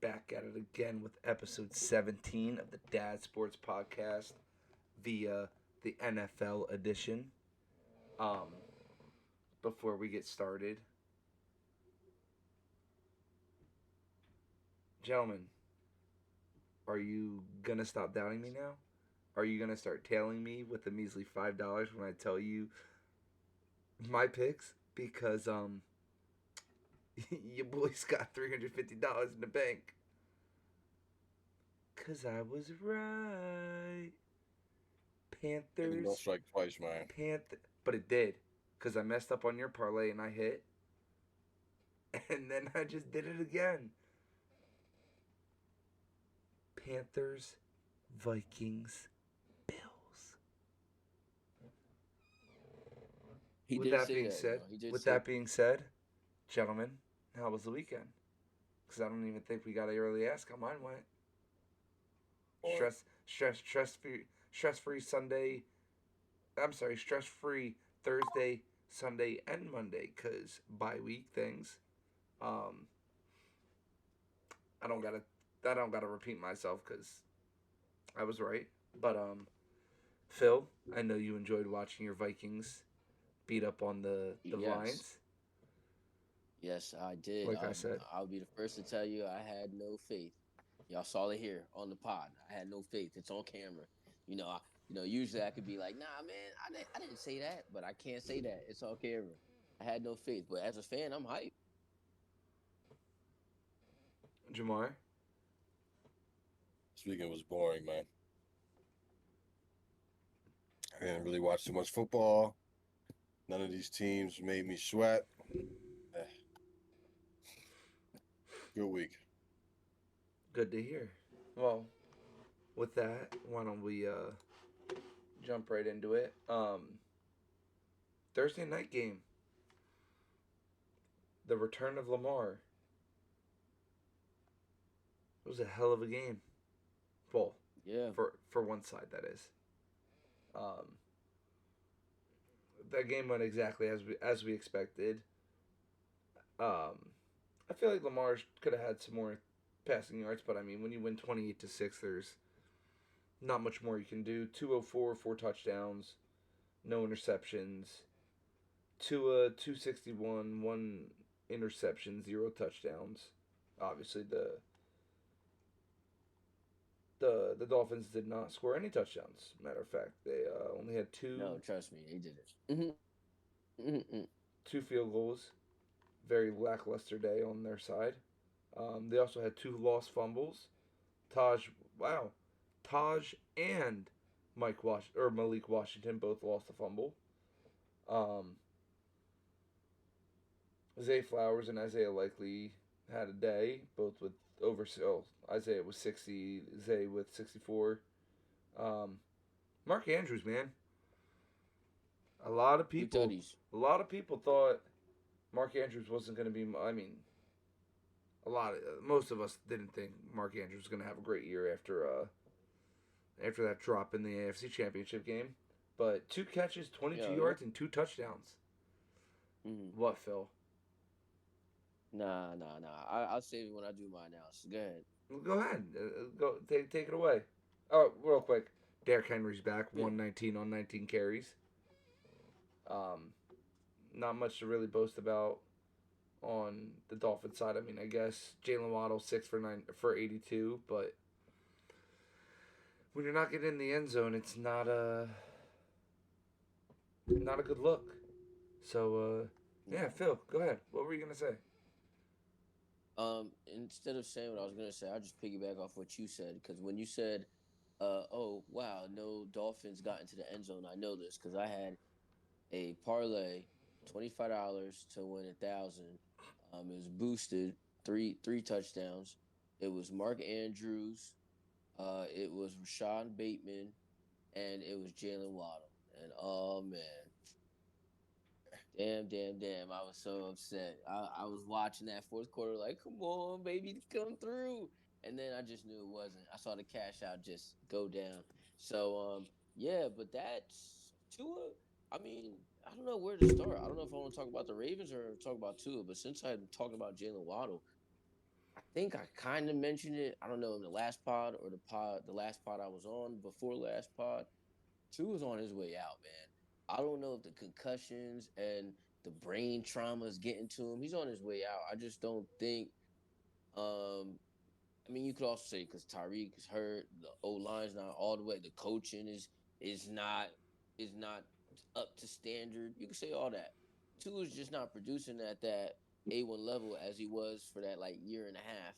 back at it again with episode 17 of the Dad Sports Podcast via the NFL edition. Um, Before we get started, gentlemen, are you gonna stop doubting me now? Are you gonna start tailing me with the measly $5 when I tell you my picks? Because your boy's got $350 in the bank. Cause I was right. Maybe don't Panthers. strike twice, man. But it did, cause I messed up on your parlay and I hit, and then I just did it again. Panthers, Vikings, Bills. He With did that say being that. said, He did with say. that being said, gentlemen, how was the weekend? Cause I don't even think we got to really ask how mine went. Or Stress free Sunday. I'm sorry, stress free Thursday, Sunday, and Monday. Cause bye week things. Um, I don't gotta I don't gotta repeat myself because I was right. But Phil, I know you enjoyed watching your Vikings beat up on the yes, Lions. yes, I did. Like I said, I'll be the first to tell you I had no faith. Y'all saw it here on the pod. I had no faith. It's on camera. Usually I could be like, nah, man, I didn't say that, but I can't say that. It's on camera. I had no faith, but as a fan, I'm hyped. Jamar. This weekend was boring, man. I didn't really watch too much football. None of these teams made me sweat. Eh, good week. Good to hear. Well, with that, why don't we jump right into it? Thursday night game, the return of Lamar. It was a hell of a game. Well, Yeah, for one side that is. Um, that game went exactly as we expected. I feel like Lamar could have had some more passing yards, but I mean, when you win 28-6, there's not much more you can do. 204, four touchdowns, no interceptions. Tua 261, one interception, zero touchdowns. Obviously, the Dolphins did not score any touchdowns. Matter of fact, they only had no, trust me, they did it. Mm-hmm. two field goals. Very lackluster day on their side. They also had two lost fumbles. Taj, wow, Taj and Malik Washington both lost a fumble. Um, Zay Flowers and Isaiah Likely had a day, both with over. Oh, Isaiah was 60, Zay with 64. Um, Mark Andrews, man, a lot of Two people, tutties. a lot of people thought Mark Andrews wasn't going to be. I mean, most of us didn't think Mark Andrews was going to have a great year after that drop in the AFC Championship game. But two catches, 22 Yeah, yards, and two touchdowns. mm-hmm. What, Phil? Nah. I'll save it when I do my analysis. Go ahead. Go ahead. Go take it away. Oh, real quick. Derrick Henry's back, Yeah. 119 on 19 carries. Um, Not much to really boast about on the Dolphins side. I mean, I guess Jalen Waddle 6 for 82, but when you're not getting in the end zone, it's not a good look. So yeah, Phil, go ahead. What were you gonna say? Instead of saying what I was gonna say, I'll just piggyback off what you said because when you said, "Oh wow, no Dolphins got into the end zone," I know this because I had a parlay, $25 to win 1,000. It was boosted three touchdowns. It was Mark Andrews. It was Rashawn Bateman, and it was Jalen Waddle. And oh man, damn. I was so upset. I was watching that fourth quarter like, come on, baby, come through. And then I just knew it wasn't. I saw the cash out just go down. So yeah, but that's Tua. I mean, I don't know where to start. I don't know if I want to talk about the Ravens or talk about Tua, but since I'm talking about Jalen Waddle, think I kind of mentioned it. I don't know in the last pod or the last pod I was on before last pod. Tua is on his way out, man. I don't know if the concussions and the brain trauma is getting to him. He's on his way out. I just don't think. I mean, you could also say because Tyreek is hurt, the O line's not all the way. The coaching is not is not up to standard. You can say all that. Tua's just not producing at that A1 level as he was for that like year and a half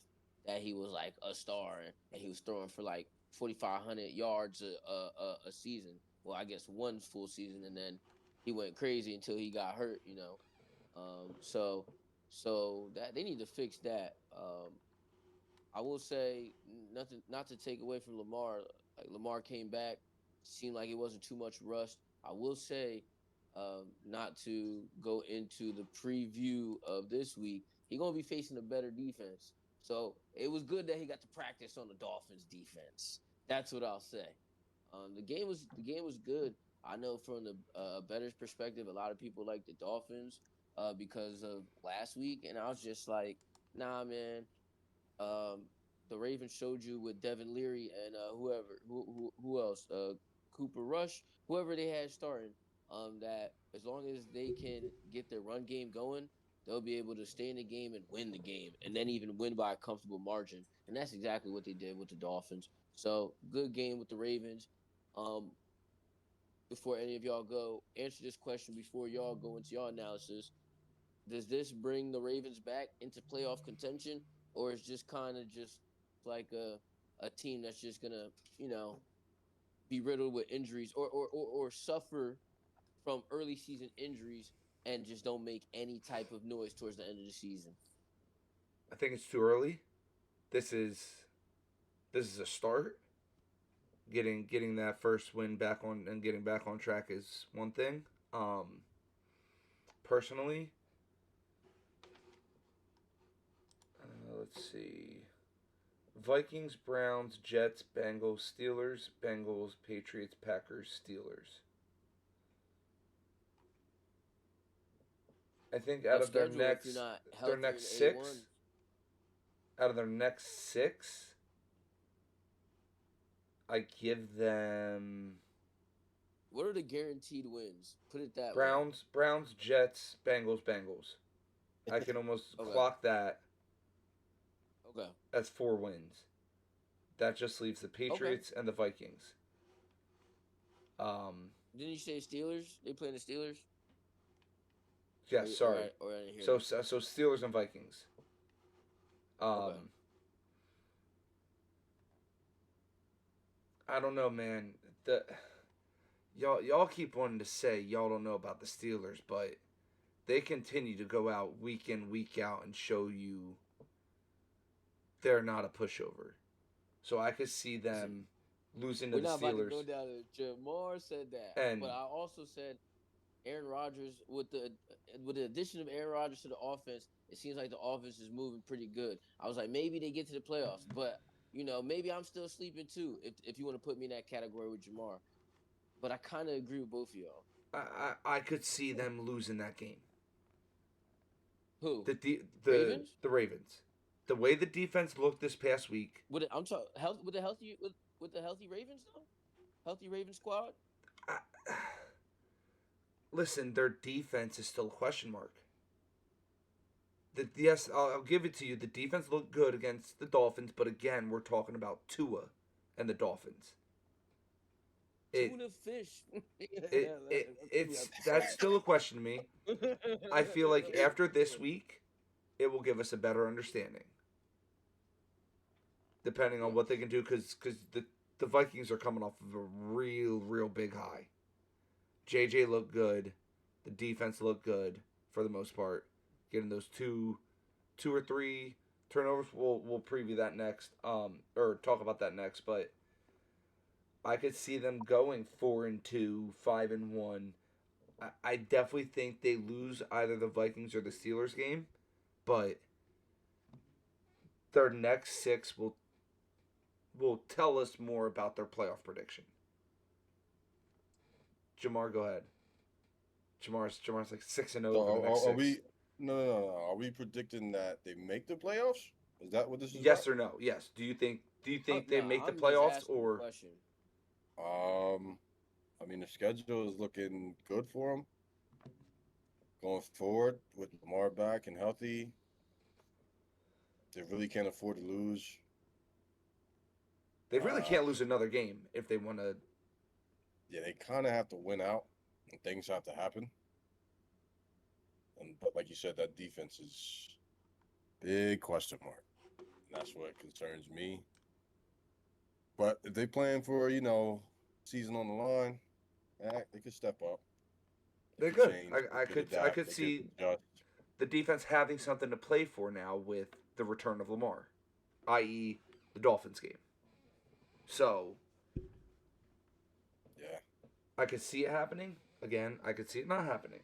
that he was like a star and he was throwing for like 4,500 yards a season. Well, I guess one full season, and then he went crazy until he got hurt. So that they need to fix that. I will say nothing, not to take away from Lamar. Like Lamar came back, seemed like it wasn't too much rust. I will say, not to go into the preview of this week, he's gonna be facing a better defense. So it was good that he got to practice on the Dolphins defense. That's what I'll say. The game was good. I know from the bettor's perspective, a lot of people like the Dolphins because of last week, and I was just like, nah, man. Um, the Ravens showed you with Devin Leary and who else, Cooper Rush, whoever they had starting, that as long as they can get their run game going, they'll be able to stay in the game and win the game, and then even win by a comfortable margin. And that's exactly what they did with the Dolphins. So good game with the Ravens. Um, Before any of y'all go, answer this question before y'all go into your analysis. Does this bring the Ravens back into playoff contention, or is just kind of just like a team that's just gonna be riddled with injuries or suffer from early season injuries and just don't make any type of noise towards the end of the season? I think it's too early. This is this is a start. Getting that first win back on and getting back on track is one thing. Personally, let's see. Vikings, Browns, Jets, Bengals, Steelers, Bengals, Patriots, Packers, Steelers. I think out Tough of their schedule if you're next not their healthy in next A1. six, out of their next six, I give them What are the guaranteed wins? Put it that way. Browns, Jets, Bengals, Bengals. I can almost Okay. clock that Okay. as 4 wins. That just leaves the Okay. Patriots and the Vikings. Um, Didn't you say Steelers? They playing the Steelers? Or yes, or sorry. or I didn't hear So Steelers and Vikings. that. Okay. I don't know, man. The y'all keep wanting to say y'all don't know about the Steelers, but they continue to go out week in week out and show you they're not a pushover. So I could see Listen, them losing to we're the not about to Steelers go down to Jamar said that, but and I also said Aaron Rodgers with the addition of Aaron Rodgers to the offense, it seems like the offense is moving pretty good. I was like, maybe they get to the playoffs, but maybe I'm still sleeping too. If you want to put me in that category with Jamar, but I kind of agree with both of y'all. I could see them losing that game. Who? The Ravens? Ravens. The way the defense looked this past week, I'm talking health with the healthy Ravens though, healthy Ravens squad. I, listen, their defense is still a question mark. Yes, I'll give it to you. The defense looked good against the Dolphins, but again, we're talking about Tua and the Dolphins. It Tuna fish. it's that's still a question to me. I feel like after this week, it will give us a better understanding, depending on Yeah. what they can do, because the Vikings are coming off of a real big high. JJ looked good, the defense looked good for the most part, getting those two or three turnovers. We'll preview that next, or talk about that next. But I could see them going 4-2, 5-1. I definitely think they lose either the Vikings or the Steelers game, but their next six will tell us more about their playoff prediction. Jamar, go ahead. Jamar's like 6-0 So over the next are six. we? No. Are we predicting that they make the playoffs? Is that what this is Yes about? or no? Yes. Do you think they No, make the I'm just playoffs asking a or question. Um, I mean, the schedule is looking good for them going forward with Lamar back and healthy. They really can't afford to lose. they really Uh, can't lose another game if they want to? yeah, they kind of have to win out, and things have to happen. And but like you said, that defense is big question mark, and that's what concerns me. But if they playing for season on the line, they could step up. They They're could good. change. They I could could I adapt. could They could see adjust. the defense having something to play for now with the return of Lamar, i.e., the Dolphins game. So Yeah, I could see it happening. Again, I could see it not happening.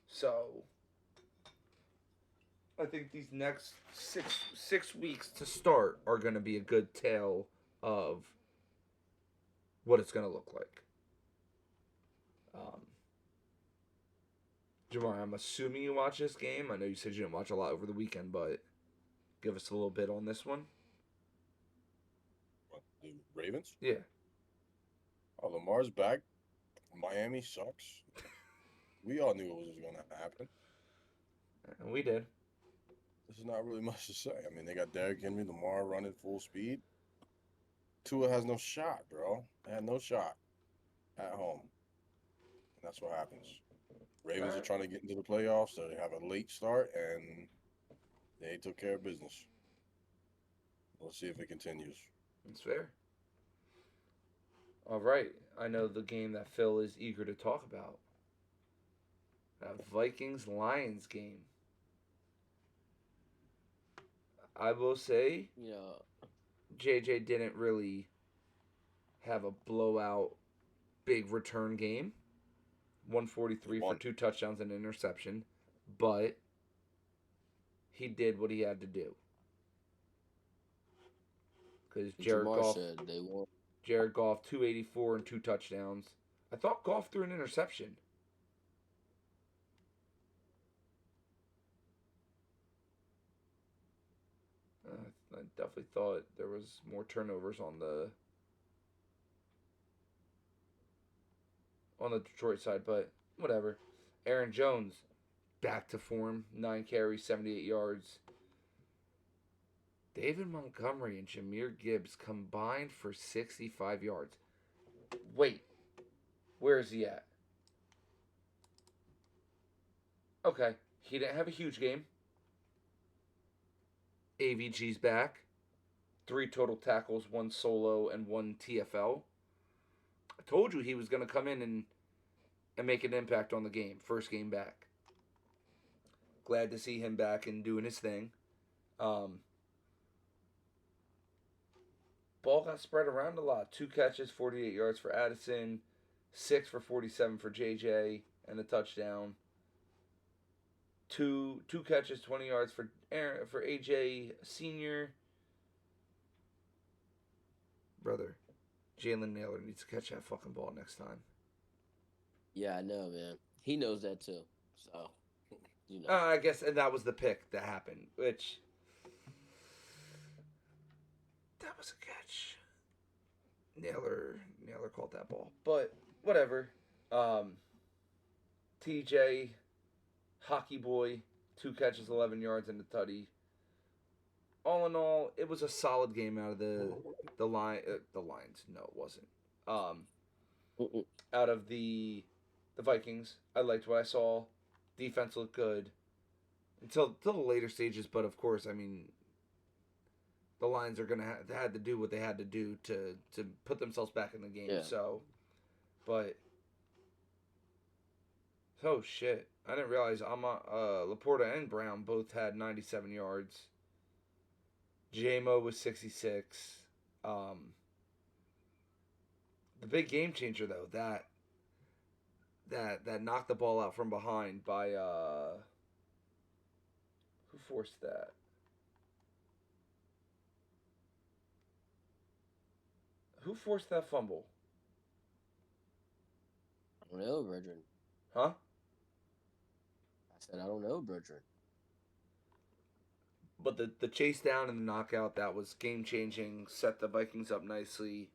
So I think these next six weeks to start are going to be a good tale of what it's going to look like. Um, Jamar, I'm assuming you watch this game. I know you said you didn't watch a lot over the weekend, but give us a little bit on this one. but the Ravens. Yeah, Oh, Lamar's back. Miami sucks. We all knew it was going to happen. and we did. There's not really much to say. I mean, they got Derrick Henry, Lamar running full speed. Tua has no shot, bro. They had no shot at home. And that's what happens. All Ravens are right, trying to get into the playoffs, so they have a late start, and they took care of business. Let's see if it continues. that's fair. All right, I know the game that Phil is eager to talk about. That Vikings Lions game. I will say You know, JJ didn't really have a blowout big return game. He 143 for won. 2 touchdowns and an interception, but he did what he had to do. Because Jamar said they won. Jared Goff 284 and 2 touchdowns. I thought Goff threw an interception. I definitely thought there was more turnovers on the Detroit side, but whatever. Aaron Jones back to form, 9 carries, 78 yards. David Montgomery and Jahmyr Gibbs combined for 65 yards. Wait, where is he at? Okay, he didn't have a huge game. AVG's back. 3 total tackles, 1 solo, and 1 TFL. I told you he was going to come in and make an impact on the game. First game back. Glad to see him back and doing his thing. Ball got spread around a lot. 2 catches, 48 yards for Addison, 6 for 47 for JJ, and a touchdown. Two catches, 20 yards for AJ Senior. Brother, Jalen Naylor needs to catch that fucking ball next time. Yeah, I know, man. He knows that too. So, I guess, and that was the pick that happened, which that was a catch. Naylor caught that ball, but whatever. TJ, hockey boy, 2 catches, 11 yards, and a tutty. All in all, it was a solid game out of the Lions. No, it wasn't. Out of the Vikings, I liked what I saw. Defense looked good until the later stages, but of course, I mean, the Lions are gonna had to do what they had to do to put themselves back in the game. yeah. So, but oh shit, I didn't realize Laporta and Brown both had 97 yards. JMO was 66. The big game changer though, that knocked the ball out from behind by who forced that? Who forced that fumble? I don't know, Brethren. Huh? I said I don't know, Brethren. But the chase down and the knockout, that was game changing. Set the Vikings up nicely.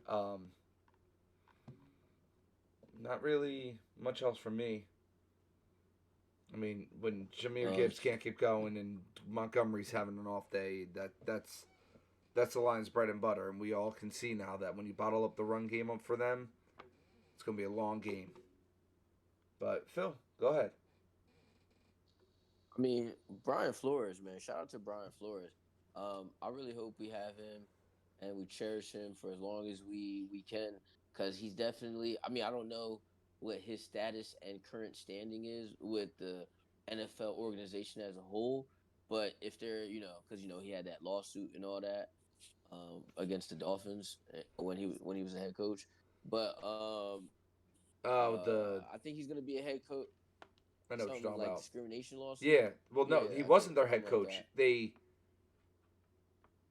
Um, Not really much else from me. I mean, when Jameer Um, Gibbs can't keep going and Montgomery's having an off day, that's the Lions' bread and butter, and we all can see now that when you bottle up the run game up for them, it's gonna be a long game. But Phil, go ahead. I mean, Brian Flores, man. Shout out to Brian Flores. I really hope we have him and we cherish him for as long as we can, because he's definitely. I mean, I don't know what his status and current standing is with the NFL organization as a whole, but if they're, because he had that lawsuit and all that against the Dolphins when he was a head coach, but Oh, the I think he's gonna be a head coach. I know what you're Something talking like about. discrimination lawsuit. Yeah. Well, no, he Yeah, I think wasn't their head something like coach. that.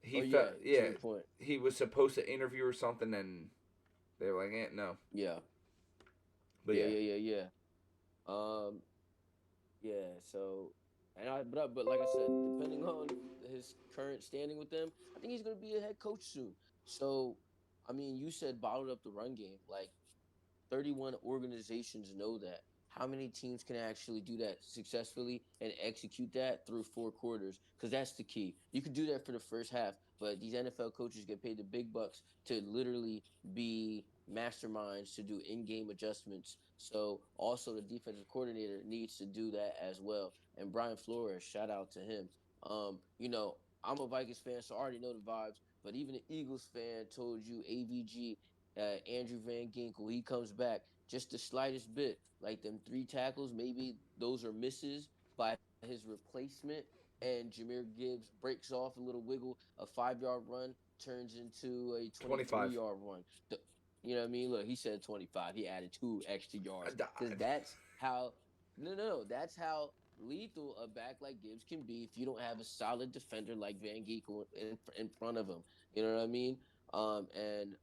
He Oh felt, yeah, to yeah, your point. he was supposed to interview or something, and they were like, no. Yeah, But yeah, yeah, yeah, yeah, yeah. Um, yeah. So, but like I said, depending on his current standing with them, I think he's gonna be a head coach soon. So, I mean, you said bottled up the run game. Like 31 organizations know that. How many teams can actually do that successfully and execute that through 4 quarters? Because that's the key. You can do that for the first half, but these NFL coaches get paid the big bucks to literally be masterminds to do in-game adjustments. So also the defensive coordinator needs to do that as well. And Brian Flores, shout out to him. I'm a Vikings fan, so I already know the vibes. But even an Eagles fan told you AVG, Andrew Van Ginkel, he comes back just the slightest bit, like them 3 tackles, maybe those are misses by his replacement, and Jameer Gibbs breaks off a little wiggle, a 5 yard run turns into a 23 25. yard run. You know what I mean? Look, he said 25. He added 2 extra yards because that's how. No, no, no. That's how lethal a back like Gibbs can be if you don't have a solid defender like Van Ginkel in front of him. You know what I mean? And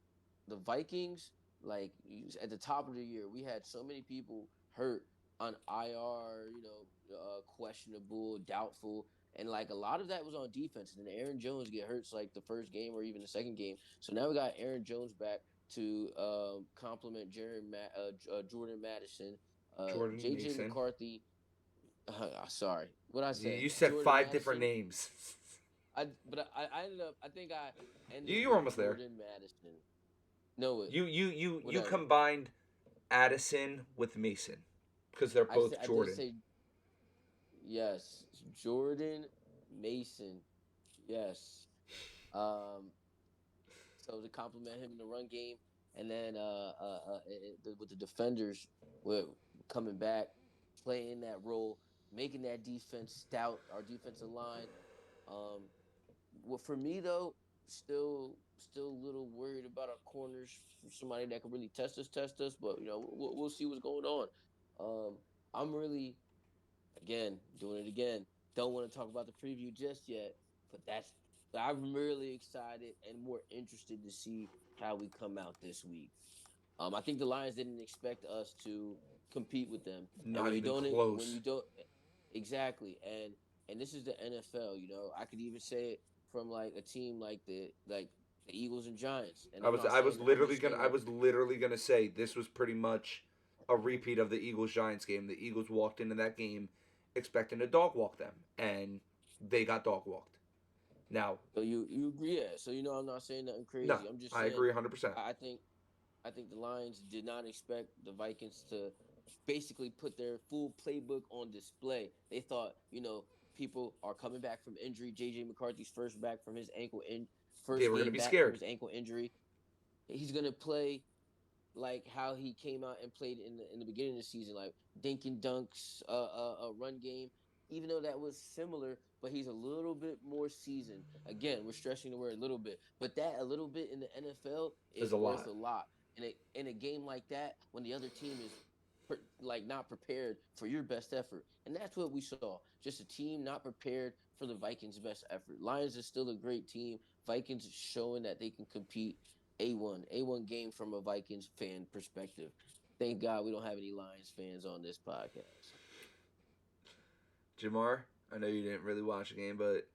the Vikings, like at the top of the year, we had so many people hurt on IR, questionable, doubtful, and like a lot of that was on defense. And then Aaron Jones get hurt like the first game or even the second game. So now we got Aaron Jones back to complement Jordan Madison, Jordan JJ Mason. McCarthy. Sorry, what I said. You said Jordan 5 different Madison. names. I ended up. I think I ended You were with almost there. Jordan Madison. No, You whatever. combined Addison with Mason because they're both I did Jordan. say yes, Jordan Mason. Yes. Um, so to compliment him in the run game, and then with the defenders, with coming back, playing that role, making that defense stout, our defensive line. Um, well, for me though, still a little worried about our corners for somebody that can really test us. But we'll see what's going on. Um, I'm really again doing it again. Don't want to talk about the preview just yet, but I'm really excited and more interested to see how we come out this week. I think the Lions didn't expect us to compete with them, and Not even when close. you don't exactly, and this is the NFL. I could even say it from like a team like the Eagles and Giants, and I I'm was not I was saying I'm literally just gonna saying I that. was literally gonna say this was pretty much a repeat of the Eagles Giants game. The Eagles walked into that game expecting to dog walk them, and they got dog walked. Now, So you agree? Yeah. So I'm not saying nothing no, crazy. I'm just I saying agree 100%. I think I think the Lions did not expect the Vikings to basically put their full playbook on display. They thought, people are coming back from injury. JJ McCarthy's They first were gonna game be back from scared. his ankle injury. He's gonna play like how he came out and played in the beginning of the season, like dink and dunks, a run game. Even though that was similar, but he's a little bit more seasoned. Again, we're stressing the word a little bit, but that a little bit in the NFL Is is a worth lot. a lot. In a game like that, when the other team is like not prepared for your best effort, and that's what we saw. Just a team not prepared for the Vikings' best effort. Lions is still a great team. Vikings showing that they can compete. A1 game from a Vikings fan perspective. Thank God we don't have any Lions fans on this podcast. Jamar, I know you didn't really watch the game, but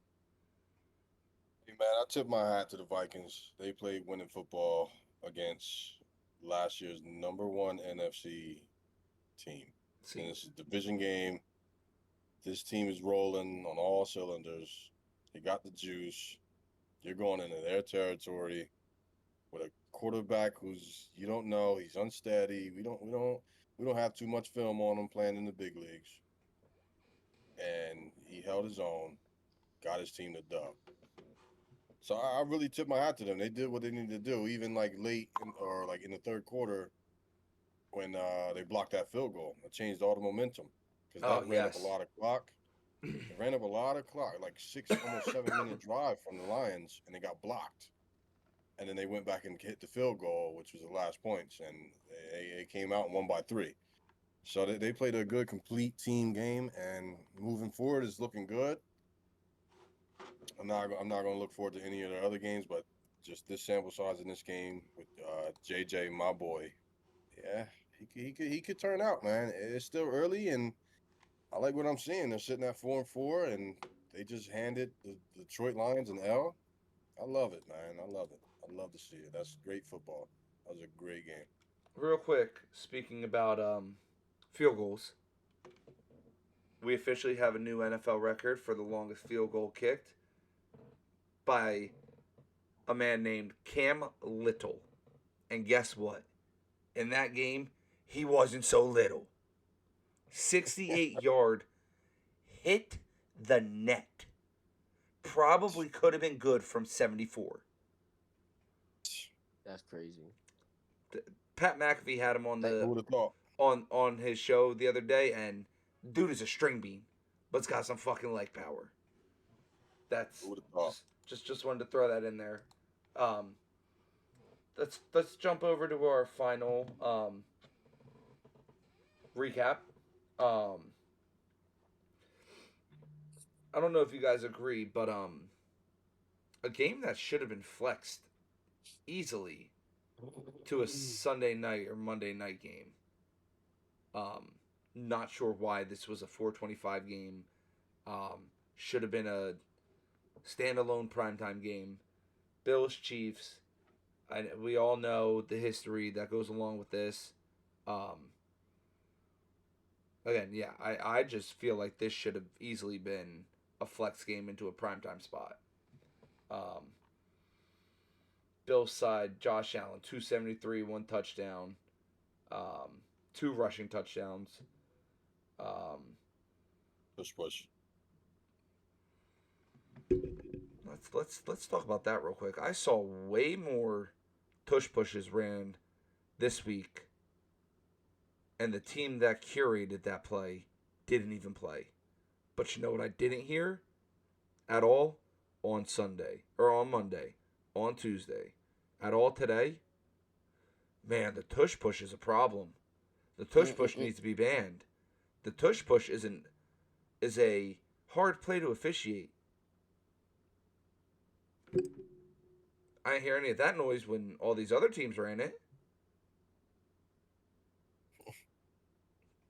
Hey, man, I tip my hat to the Vikings. They played winning football against last year's #1 NFC team. And See, this is a division game. This team is rolling on all cylinders. They got the juice. You're going into their territory with a quarterback who's you don't know. He's unsteady. We don't have too much film on him playing in the big leagues. And he held his own, got his team the dub. So I really tip my hat to them. They did what they needed to do, even like late or like in the third quarter when they blocked that field goal. It changed all the momentum because oh that ran up a yes, lot of clock. It ran up a lot of clock, like 6, almost 7 minute drive from the Lions, and it got blocked. And then they went back and hit the field goal, which was the last points, and they came out and won by 3. So they played a good, complete team game, and moving forward is looking good. I'm not going to look forward to any of the other games, but just this sample size in this game with JJ, my boy, yeah, he could turn out, man. It's still early, and I like what I'm seeing. They're sitting at 4-4, and they just handed the Detroit Lions an L. I love it, man. I love it. I love to see it. That's great football. That was a great game. real quick. Speaking about field goals, we officially have a new NFL record for the longest field goal kicked by a man named Cam Little. And guess what? In that game, he wasn't so little. 68-yard hit the net. Probably could have been good from 74. That's crazy. Pat McAfee had him on That, Who the would have thought? on his show the other day, and dude is a string bean, but's got some fucking leg power. That's Who would have thought? just wanted to throw that in there. Um, let's jump over to our final recap. Um, I don't know if you guys agree, but a game that should have been flexed easily to a Sunday night or Monday night game. Not sure why this was a 4:25 game. Should have been a standalone primetime game. Bills Chiefs. We all know the history that goes along with this. Um, Again, yeah, I just feel like this should have easily been a flex game into a primetime spot. Um, Bills side, Josh Allen, 273, 1 touchdown, 2 rushing touchdowns. Um, Push. let's talk about that real quick. I saw way more tush pushes ran this week, and the team that curated that play didn't even play. But you know what I didn't hear at all on Sunday or on Monday, on Tuesday, at all today? Man, the tush push is a problem. The tush push needs to be banned. The tush push is a hard play to officiate. I didn't hear any of that noise when all these other teams ran it.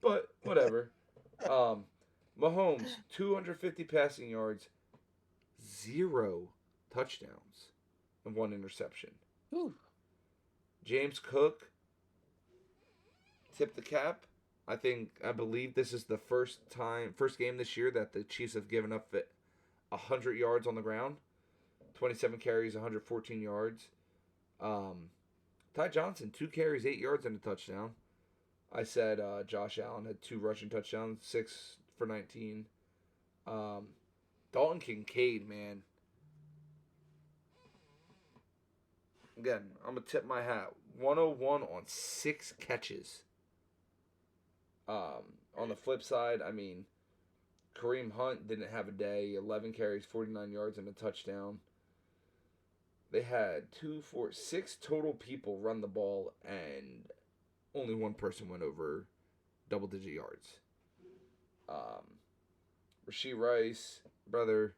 But whatever. Mahomes, 250 passing yards, 0 touchdowns, and 1 interception. Whew. James Cook tipped the cap. I believe this is the first game this year that the Chiefs have given up 100 yards on the ground. 27 carries, 114 yards. Ty Johnson, 2 carries, 8 yards, and a touchdown. I said Josh Allen had 2 rushing touchdowns, 6 for 19. Dalton Kincaid, man. Again, I'm going to tip my hat. 101 on 6 catches. On the flip side, I mean, Kareem Hunt didn't have a day. 11 carries, 49 yards, and a touchdown. They had 6 total people run the ball, and only 1 person went over double-digit yards. Rashee Rice, brother,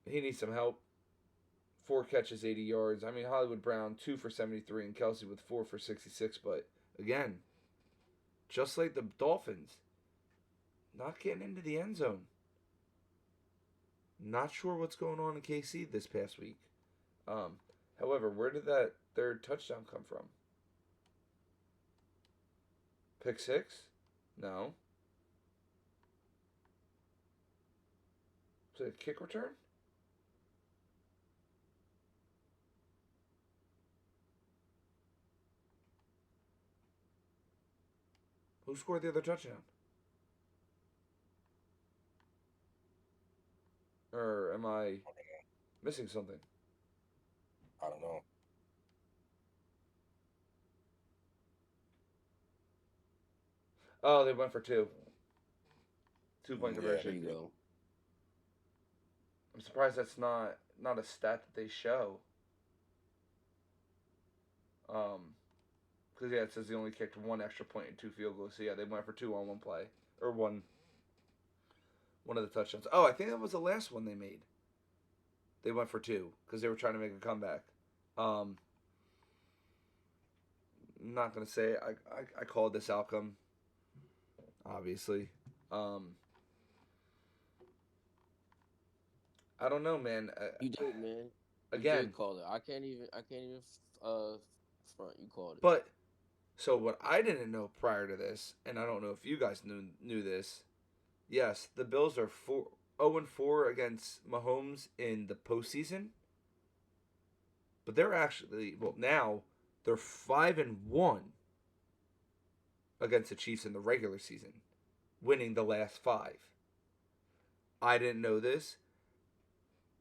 he needs some help. 4 catches, 80 yards. I mean, Hollywood Brown, 2 for 73, and Kelsey with 4 for 66. But, again, just like the Dolphins, not getting into the end zone. Not sure what's going on in KC this past week. However, where did that third touchdown come from? Pick six? No. Was it a kick return? Who scored the other touchdown? Or am I missing something? I don't know. Oh, they went for two. 2-point Yeah. There conversion. you go. I'm surprised that's not a stat that they show. Because it says they only kicked 1 extra point and 2 field goals. So yeah, they went for 2 on one play or one of the touchdowns. Oh, I think that was the last one they made. They went for 2 because they were trying to make a comeback. I'm not gonna say I called this outcome. Obviously, I don't know, man. You did, man. You Again, did call it. I can't even front. You called it. but so what I didn't know prior to this, and I don't know if you guys knew this. Yes, the Bills are 0-4 against Mahomes in the postseason. But they're actually now they're 5-1 against the Chiefs in the regular season, winning the last 5. I didn't know this.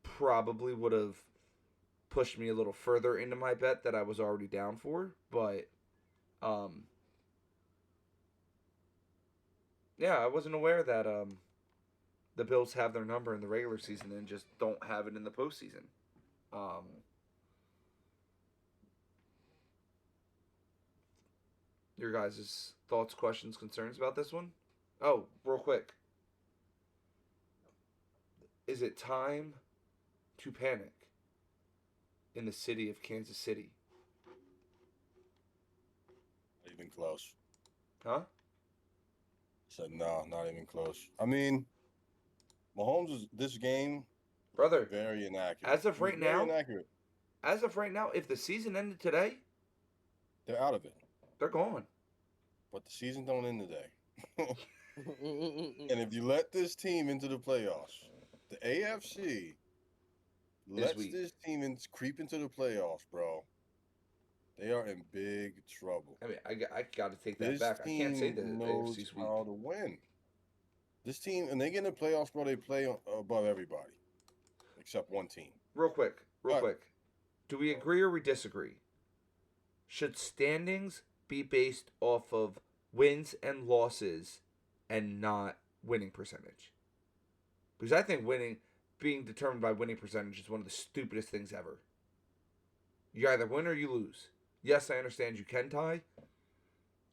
Probably would have pushed me a little further into my bet that I was already down for, but yeah, I wasn't aware that the Bills have their number in the regular season and just don't have it in the postseason. Your guys' thoughts, questions, concerns about this one? Oh, real quick. Is it time to panic in the city of Kansas City? Not even close. Huh? Said no, not even close. I mean, Mahomes is this game Brother, very inaccurate. as of He's right very now, inaccurate. if the season ended today, They're out of it. they're gone. But the season don't end today. And if you let this team into the playoffs, the AFC lets weak. this team creep into the playoffs, bro. They are in big trouble. I mean, I got to take that This back. I can't say team that the knows AFC's weak. how to win. This team, and they get in the playoffs, bro. They play above everybody, except one team. Real quick. But- Do we agree or we disagree? Should standings be based off of wins and losses and not winning percentage? Because I think being determined by winning percentage is one of the stupidest things ever. You either win or you lose. Yes, I understand you can tie.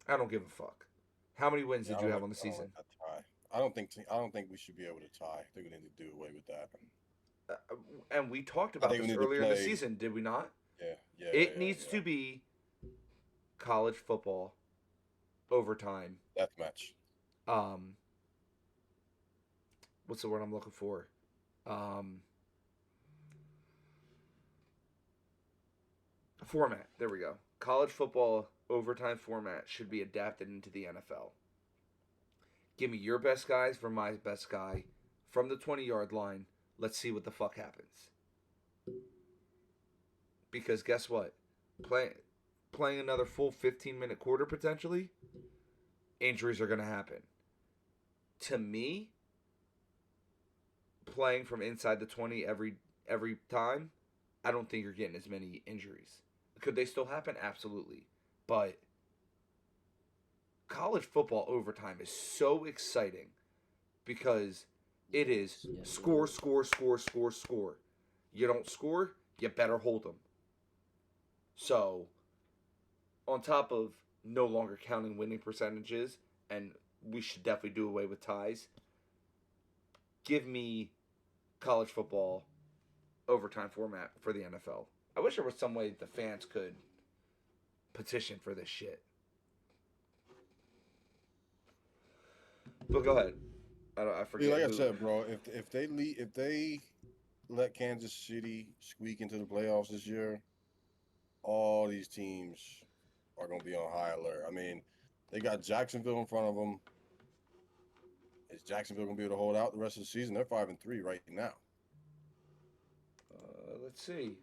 I don't give a fuck. How many wins did you have on the season? I don't think we should be able to tie. They're going to do away with that. And we talked about think we this need to earlier in the play- season, did we not? Yeah. It needs to be college football overtime. Deathmatch. What's the word I'm looking for? Format. There we go. College football overtime format should be adapted into the NFL. Give me your best guys for my best guy from the 20-yard line. Let's see what the fuck happens. Because guess what? Playing another full 15-minute quarter potentially, injuries are going to happen. To me, playing from inside the 20 every time, I don't think you're getting as many injuries. Could they still happen? Absolutely. But college football overtime is so exciting because it is score. You don't score, you better hold them. So, on top of no longer counting winning percentages, and we should definitely do away with ties, give me college football overtime format for the NFL. I wish there was some way the fans could petition for this shit. But go ahead. I forget. Like I said, bro, if they let Kansas City squeak into the playoffs this year, all these teams are going to be on high alert. I mean, they got Jacksonville in front of them. Is Jacksonville going to be able to hold out the rest of the season? They're 5-3 right now, Let's see.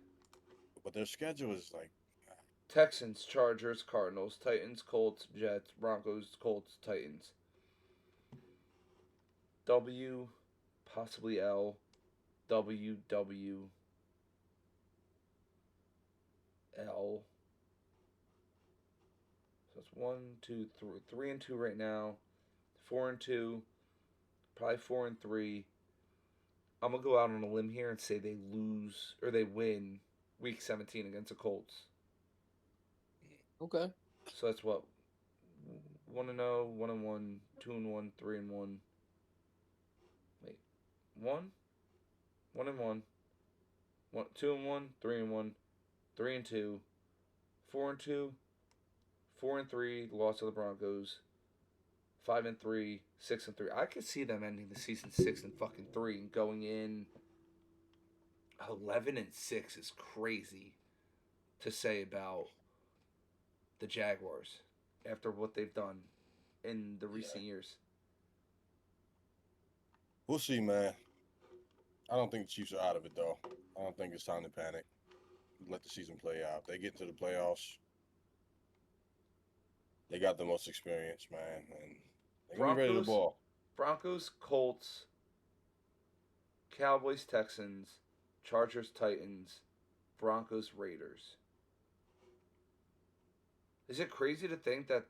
but their schedule is like Texans, Chargers, Cardinals, Titans, Colts, Jets, Broncos, Colts, Titans. W, possibly L, W, W, L. So it's 1, 2, 3, 3-2 right now. 4-2, probably 4-3. I'm gonna go out on a limb here and say they lose or they win Week 17 against the Colts. Okay. So that's what 1-0, 1-1, 2-1, 3-1. Wait, 1-1, 2-1, 3-1, 3-2, 4-2, 4-3. Loss to the Broncos. 5-3, 6-3. I could see them ending the season 6-3 and going in 11-6 is crazy to say about the Jaguars after what they've done in the recent years. we'll see, man. I don't think the Chiefs are out of it though. I don't think it's time to panic. Let the season play out. They get into the playoffs. They got the most experience, man, and they're gonna be ready to ball. Broncos, Colts, Cowboys, Texans, Chargers, Titans, Broncos, Raiders. Is it crazy to think that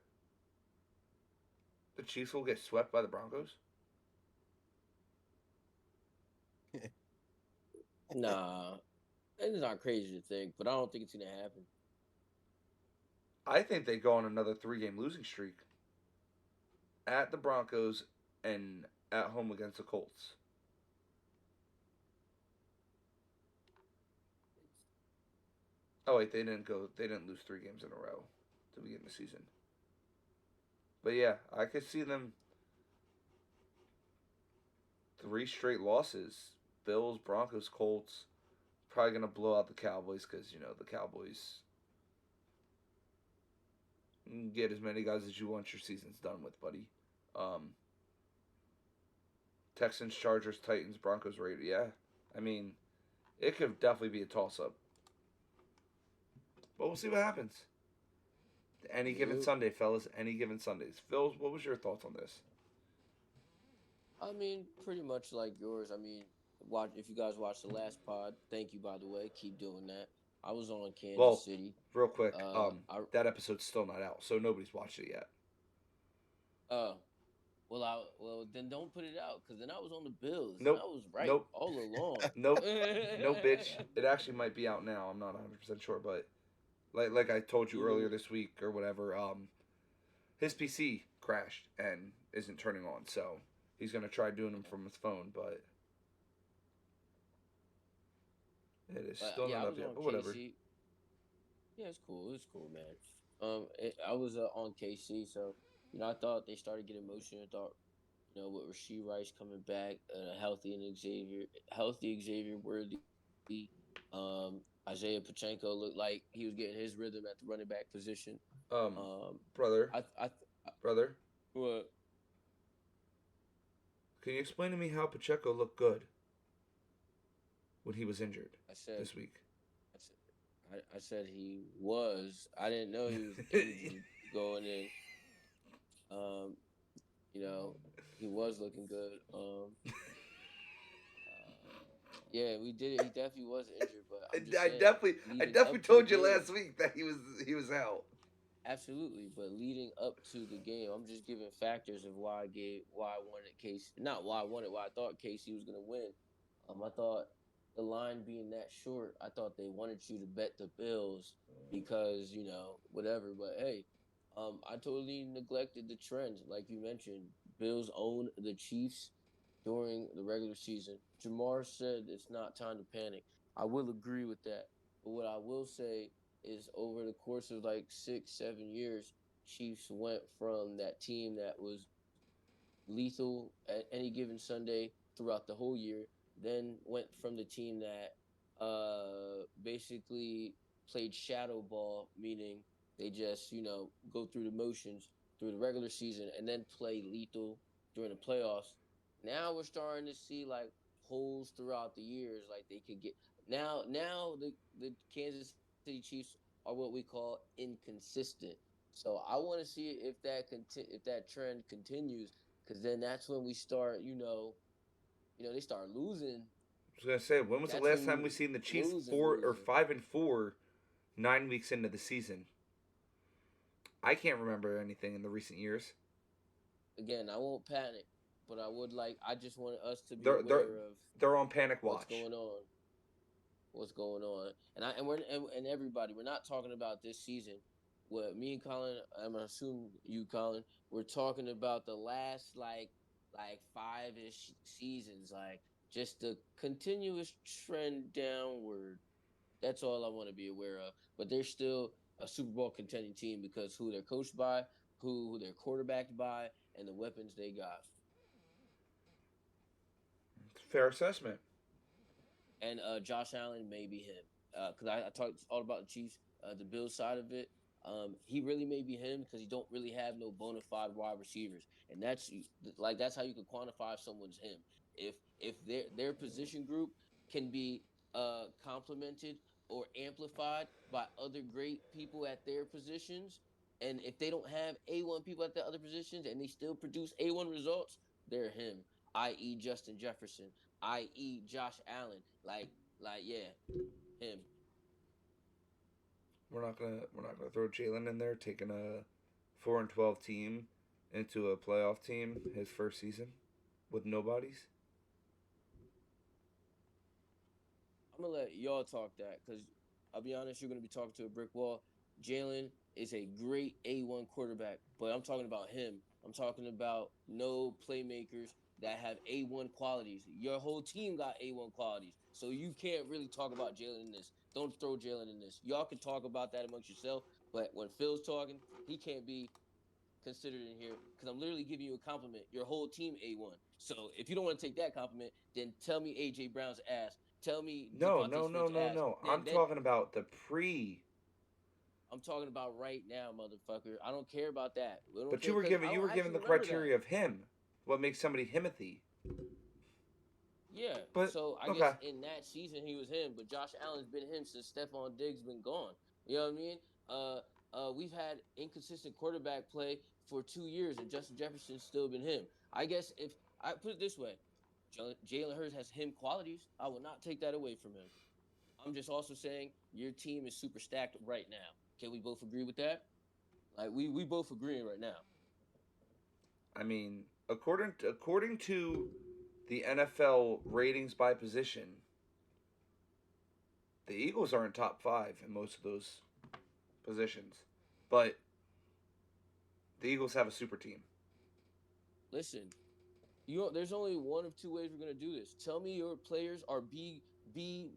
the Chiefs will get swept by the Broncos? Nah, it's not crazy to think, but I don't think it's gonna happen. I think they go on another 3-game losing streak at the Broncos and at home against the Colts. Oh wait, they didn't go. They didn't lose 3 games in a row to begin the season. But yeah, I could see them 3 straight losses. Bills, Broncos, Colts. Probably gonna blow out the Cowboys because the Cowboys get as many guys as you want your season's done with, buddy. Texans, Chargers, Titans, Broncos, Raiders. Yeah, I mean, it could definitely be a toss-up. But we'll see what happens. Any given Sunday, fellas. Any given Sundays. Phil, what was your thoughts on this? I mean, pretty much like yours. I mean, if you guys watched the last pod, thank you, by the way. Keep doing that. I was on Kansas City. Real quick, that episode's still not out, so nobody's watched it yet. Oh, well, then don't put it out, because then I was on the Bills. Nope. And I was right all along. Nope. No, bitch. It actually might be out now. I'm not 100% sure, but like I told you earlier this week or whatever, his PC crashed and isn't turning on, so he's gonna try doing them from his phone, but it is still not up yet. But whatever. Yeah, it's cool. It's cool, man. I was on KC, so I thought they started getting motion. I thought, with Rashee Rice coming back, healthy Xavier Worthy, Isaiah Pacheco looked like he was getting his rhythm at the running back position. Brother. Brother. What? Can you explain to me how Pacheco looked good when he was injured this week? I said he was. I didn't know he was injured going in. He was looking good. Yeah, we did it. He definitely was injured, but I definitely told you last week that he was out. Absolutely, but leading up to the game, I'm just giving factors of why I wanted Casey. Not why I thought Casey was gonna win. I thought the line being that short, I thought they wanted you to bet the Bills because whatever. But hey, I totally neglected the trend, like you mentioned. Bills own the Chiefs during the regular season. Jamar said it's not time to panic. I will agree with that. But what I will say is over the course of like 6-7 years, Chiefs went from that team that was lethal at any given Sunday throughout the whole year then went from the team that basically played shadow ball, meaning they just go through the motions through the regular season and then play lethal during the playoffs. Now we're starting to see like holes throughout the years, like they could get now the Kansas City Chiefs are what we call inconsistent. So I want to see if that trend continues, because then that's when we start, they start losing. I was gonna say, when was the That's last when time we you seen the Chiefs four or losing. 5-4, 9 weeks into the season? I can't remember anything in the recent years. Again, I won't panic, but I just want us to be They're they're aware of they're on panic what's watch. going on. What's going on. And everybody, we're not talking about this season. What me and Colin, I'm assuming you, Colin, we're talking about the last like 5-ish seasons, like just the continuous trend downward. That's all I want to be aware of. But they're still a Super Bowl contending team because who they're coached by, who they're quarterbacked by, and the weapons they got. Fair assessment. And Josh Allen may be him, because I talked all about the Chiefs, the Bills side of it. He really may be him because he don't really have no bona fide wide receivers, and that's how you can quantify if someone's him. If their position group can be complemented or amplified by other great people at their positions, and if they don't have A1 people at the other positions and they still produce A1 results, they're him. I.e. Justin Jefferson, i.e. Josh Allen. Yeah, him. We're not gonna throw Jalen in there, taking a 4-12 team into a playoff team his first season with nobodies. I'm gonna let y'all talk that because I'll be honest, you're gonna be talking to a brick wall. Jalen is a great A1 quarterback, but I'm talking about him. I'm talking about no playmakers that have A1 qualities. Your whole team got A1 qualities, so you can't really talk about Jalen in this. Don't throw Jalen in this. Y'all can talk about that amongst yourself, but when Phil's talking, he can't be considered in here because I'm literally giving you a compliment. Your whole team A1. So if you don't want to take that compliment, then tell me AJ Brown's ass. Tell me No, Devontae no, no, Smith's no, ass. no. Then I'm then talking about the pre. I'm talking about right now, motherfucker. I don't care about that. We don't But care because I you don't were given actually the remember that. criteria of him. What makes somebody Himothy? Yeah. But So I okay, guess in that season he was him, but Josh Allen's been him since Stephon Diggs been gone. You know what I mean? We've had inconsistent quarterback play for 2 years, and Justin Jefferson's still been him. I guess if I put it this way, Jalen Hurts has him qualities. I will not take that away from him. I'm just also saying your team is super stacked right now. Can we both agree with that? Like we both agreeing right now. I mean, according to the NFL ratings by position, the Eagles are in top five in most of those positions, but the Eagles have a super team. Listen, there's only one of two ways we're gonna do this. Tell me your players are B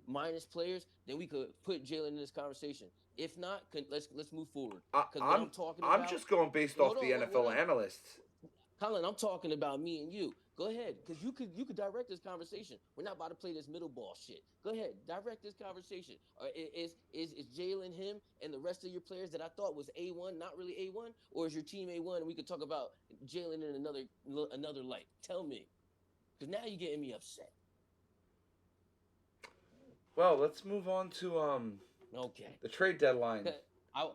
minus players, then we could put Jalen in this conversation. If not, let's move forward. I, Because what I'm I'm talking I'm about, just going based hold off the on, what NFL I'm analysts. Colin, I'm talking about me and you. Go ahead, because you could direct this conversation. We're not about to play this middle ball shit. Go ahead, direct this conversation. Is Jalen him and the rest of your players that I thought was A1 not really A1, or is your team A1 and we could talk about Jalen in another light? Tell me, because now you're getting me upset. Well, let's move on to Okay, the trade deadline I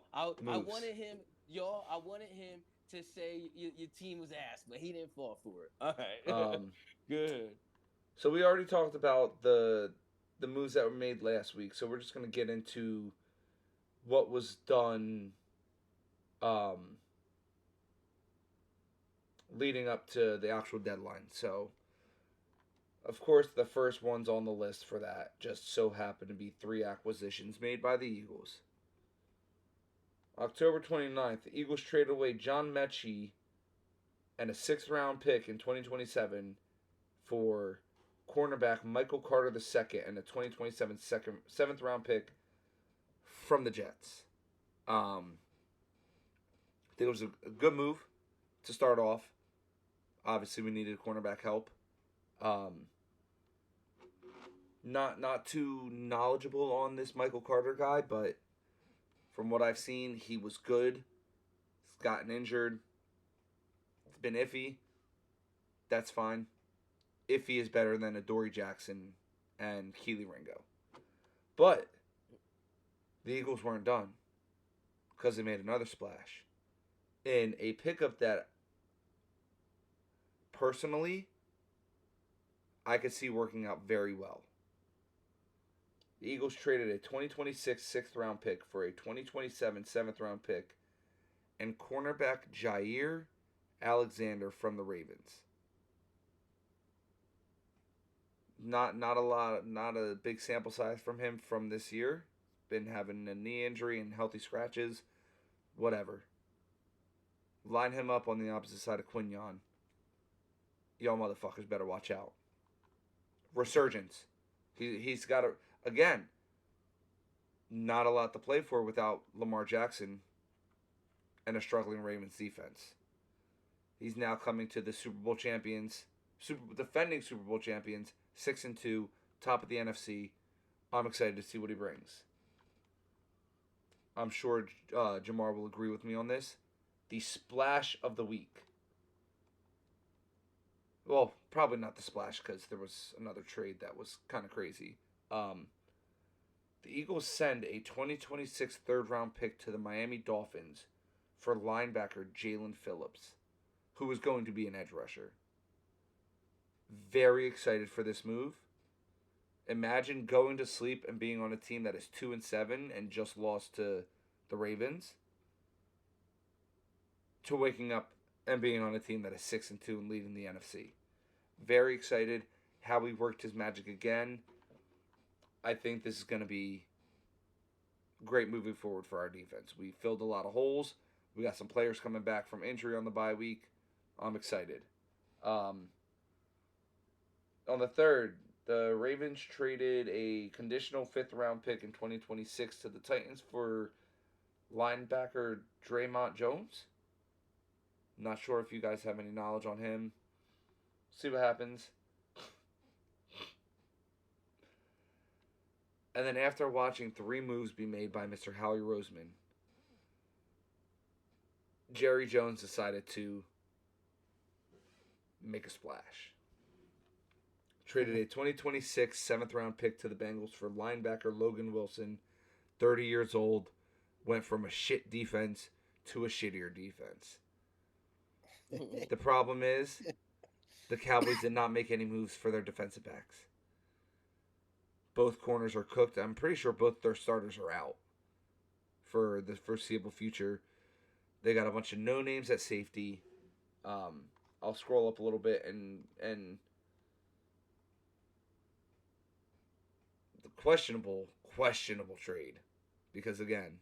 moves. wanted him, y'all. I wanted him to say your team was ass, but he didn't fall for it. All right, Um, good. so we already talked about the moves that were made last week. So we're just gonna get into what was done um, leading up to the actual deadline. So, of course, the first ones on the list for that just so happened to be three acquisitions made by the Eagles. October 29th, the Eagles traded away John Mechie and a sixth round pick in 2027 for cornerback Michael Carter II and a 2027 seventh round pick from the Jets. I think it was a good move to start off. Obviously, we needed cornerback help. Um, Not too knowledgeable on this Michael Carter guy, but from what I've seen, he was good. He's gotten injured. It's been iffy. That's fine. Iffy is better than Adoree Jackson and Keely Ringo. But the Eagles weren't done because they made another splash in a pickup that personally I could see working out very well. The Eagles traded a 2026 sixth round pick for a 2027 seventh round pick and cornerback Jair Alexander from the Ravens. Not a big sample size from him from this year. Been having a knee injury and healthy scratches. Whatever. Line him up on the opposite side of Quinyon. Y'all motherfuckers better watch out. Resurgence. He's got a, again, not a lot to play for without Lamar Jackson and a struggling Ravens defense. He's now coming to the Super Bowl champions, defending Super Bowl champions, 6-2, top of the NFC. I'm excited to see what he brings. I'm sure Jamar will agree with me on this. The splash of the week. Well, probably not the splash because there was another trade that was kind of crazy. The Eagles send a 2026 third round pick to the Miami Dolphins for linebacker Jalen Phillips, who is going to be an edge rusher. Very excited for this move. Imagine going to sleep and being on a team that is 2-7 and just lost to the Ravens, to waking up and being on a team that is 6-2 and leading the NFC. Very excited. How he worked his magic again. I think this is going to be great moving forward for our defense. We filled a lot of holes. We got some players coming back from injury on the bye week. I'm excited. On the third, the Ravens traded a conditional 5th round pick in 2026 to the Titans for linebacker Draymond Jones. Not sure if you guys have any knowledge on him. See what happens. And then after watching 3 moves be made by Mr. Howie Roseman, Jerry Jones decided to make a splash. Traded a 2026 7th round pick to the Bengals for linebacker Logan Wilson, 30 years old, went from a shit defense to a shittier defense. The problem is, the Cowboys did not make any moves for their defensive backs. Both corners are cooked. I'm pretty sure both their starters are out for the foreseeable future. They got a bunch of no names at safety. I'll scroll up a little bit and the questionable trade, because again,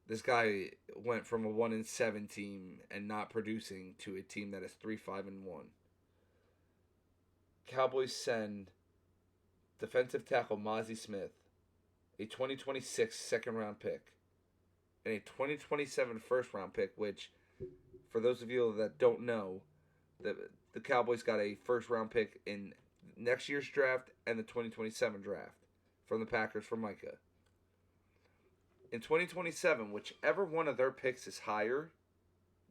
this guy went from a 1-7 team and not producing to a team that is 3-5-1. Cowboys send defensive tackle Mozzie Smith, a 2026 second round pick, and a 2027 first round pick, which, for those of you that don't know, the Cowboys got a first round pick in next year's draft and the 2027 draft from the Packers for Micah. In 2027, whichever one of their picks is higher,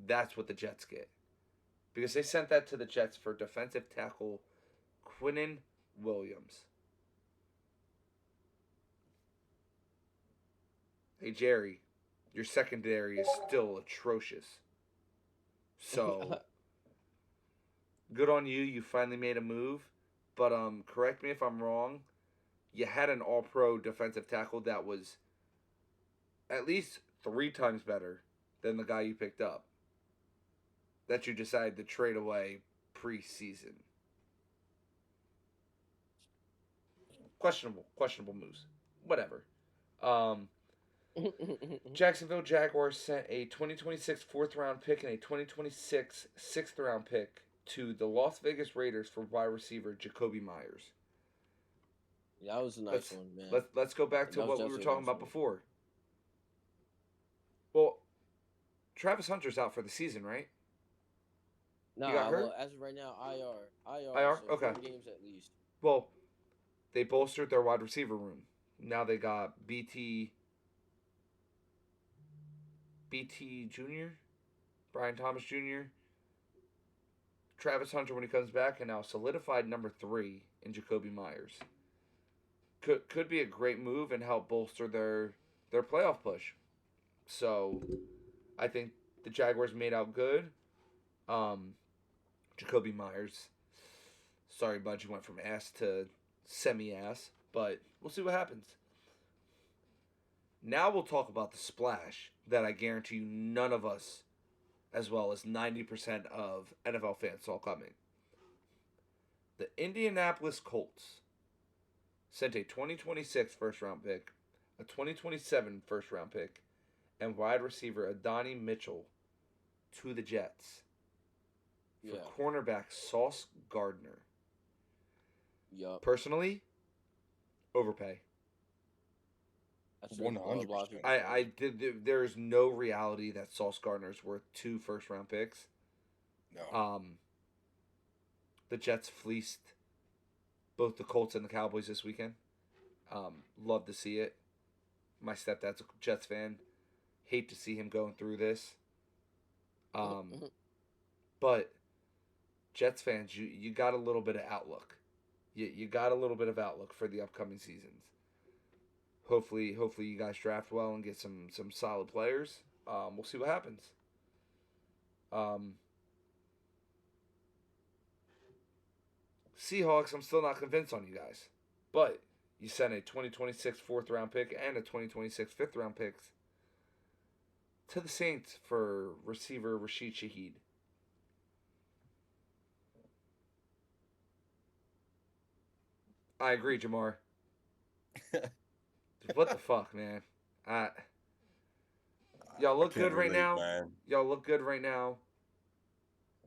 that's what the Jets get. Because they sent that to the Jets for defensive tackle Quinnen Williams. Hey, Jerry, your secondary is still atrocious. So, good on you. You finally made a move. But correct me if I'm wrong. You had an all-pro defensive tackle that was at least 3 times better than the guy you picked up that you decided to trade away preseason. Questionable moves. Whatever. Jacksonville Jaguars sent a 2026 4th round pick and a 2026 6th round pick to the Las Vegas Raiders for wide receiver Jacoby Myers. Yeah, that was a nice one, man. Let's go back to what we were talking about before. Well, Travis Hunter's out for the season, right? No, got hurt? well, as of right now, IR. IR? So Okay. 4 games at least. Well, they bolstered their wide receiver room. Now they got BT Jr., Brian Thomas Jr., Travis Hunter when he comes back, and now solidified number 3 in Jacoby Myers. Could be a great move and help bolster their playoff push. So I think the Jaguars made out good. Jacoby Myers, sorry, bud, you went from ass to semi-ass, but we'll see what happens. Now we'll talk about the splash that I guarantee you none of us, as well as 90% of NFL fans, saw coming. The Indianapolis Colts sent a 2026 first-round pick, a 2027 first-round pick, and wide receiver Adonai Mitchell to the Jets for cornerback Sauce Gardner. Yup. Personally, overpay. 100%. I did. There is no reality that Sauce Gardner is worth 2 first-round picks. No. The Jets fleeced both the Colts and the Cowboys this weekend. Love to see it. My stepdad's a Jets fan. Hate to see him going through this. But Jets fans, you got a little bit of outlook. You got a little bit of outlook for the upcoming seasons. Hopefully you guys draft well and get some solid players. We'll see what happens. Seahawks, I'm still not convinced on you guys. But you sent a 2026 4th-round pick and a 2026 5th-round pick to the Saints for receiver Rashid Shaheed. I agree, Jamar. What the fuck, man? Y'all look good right now. Man. Y'all look good right now.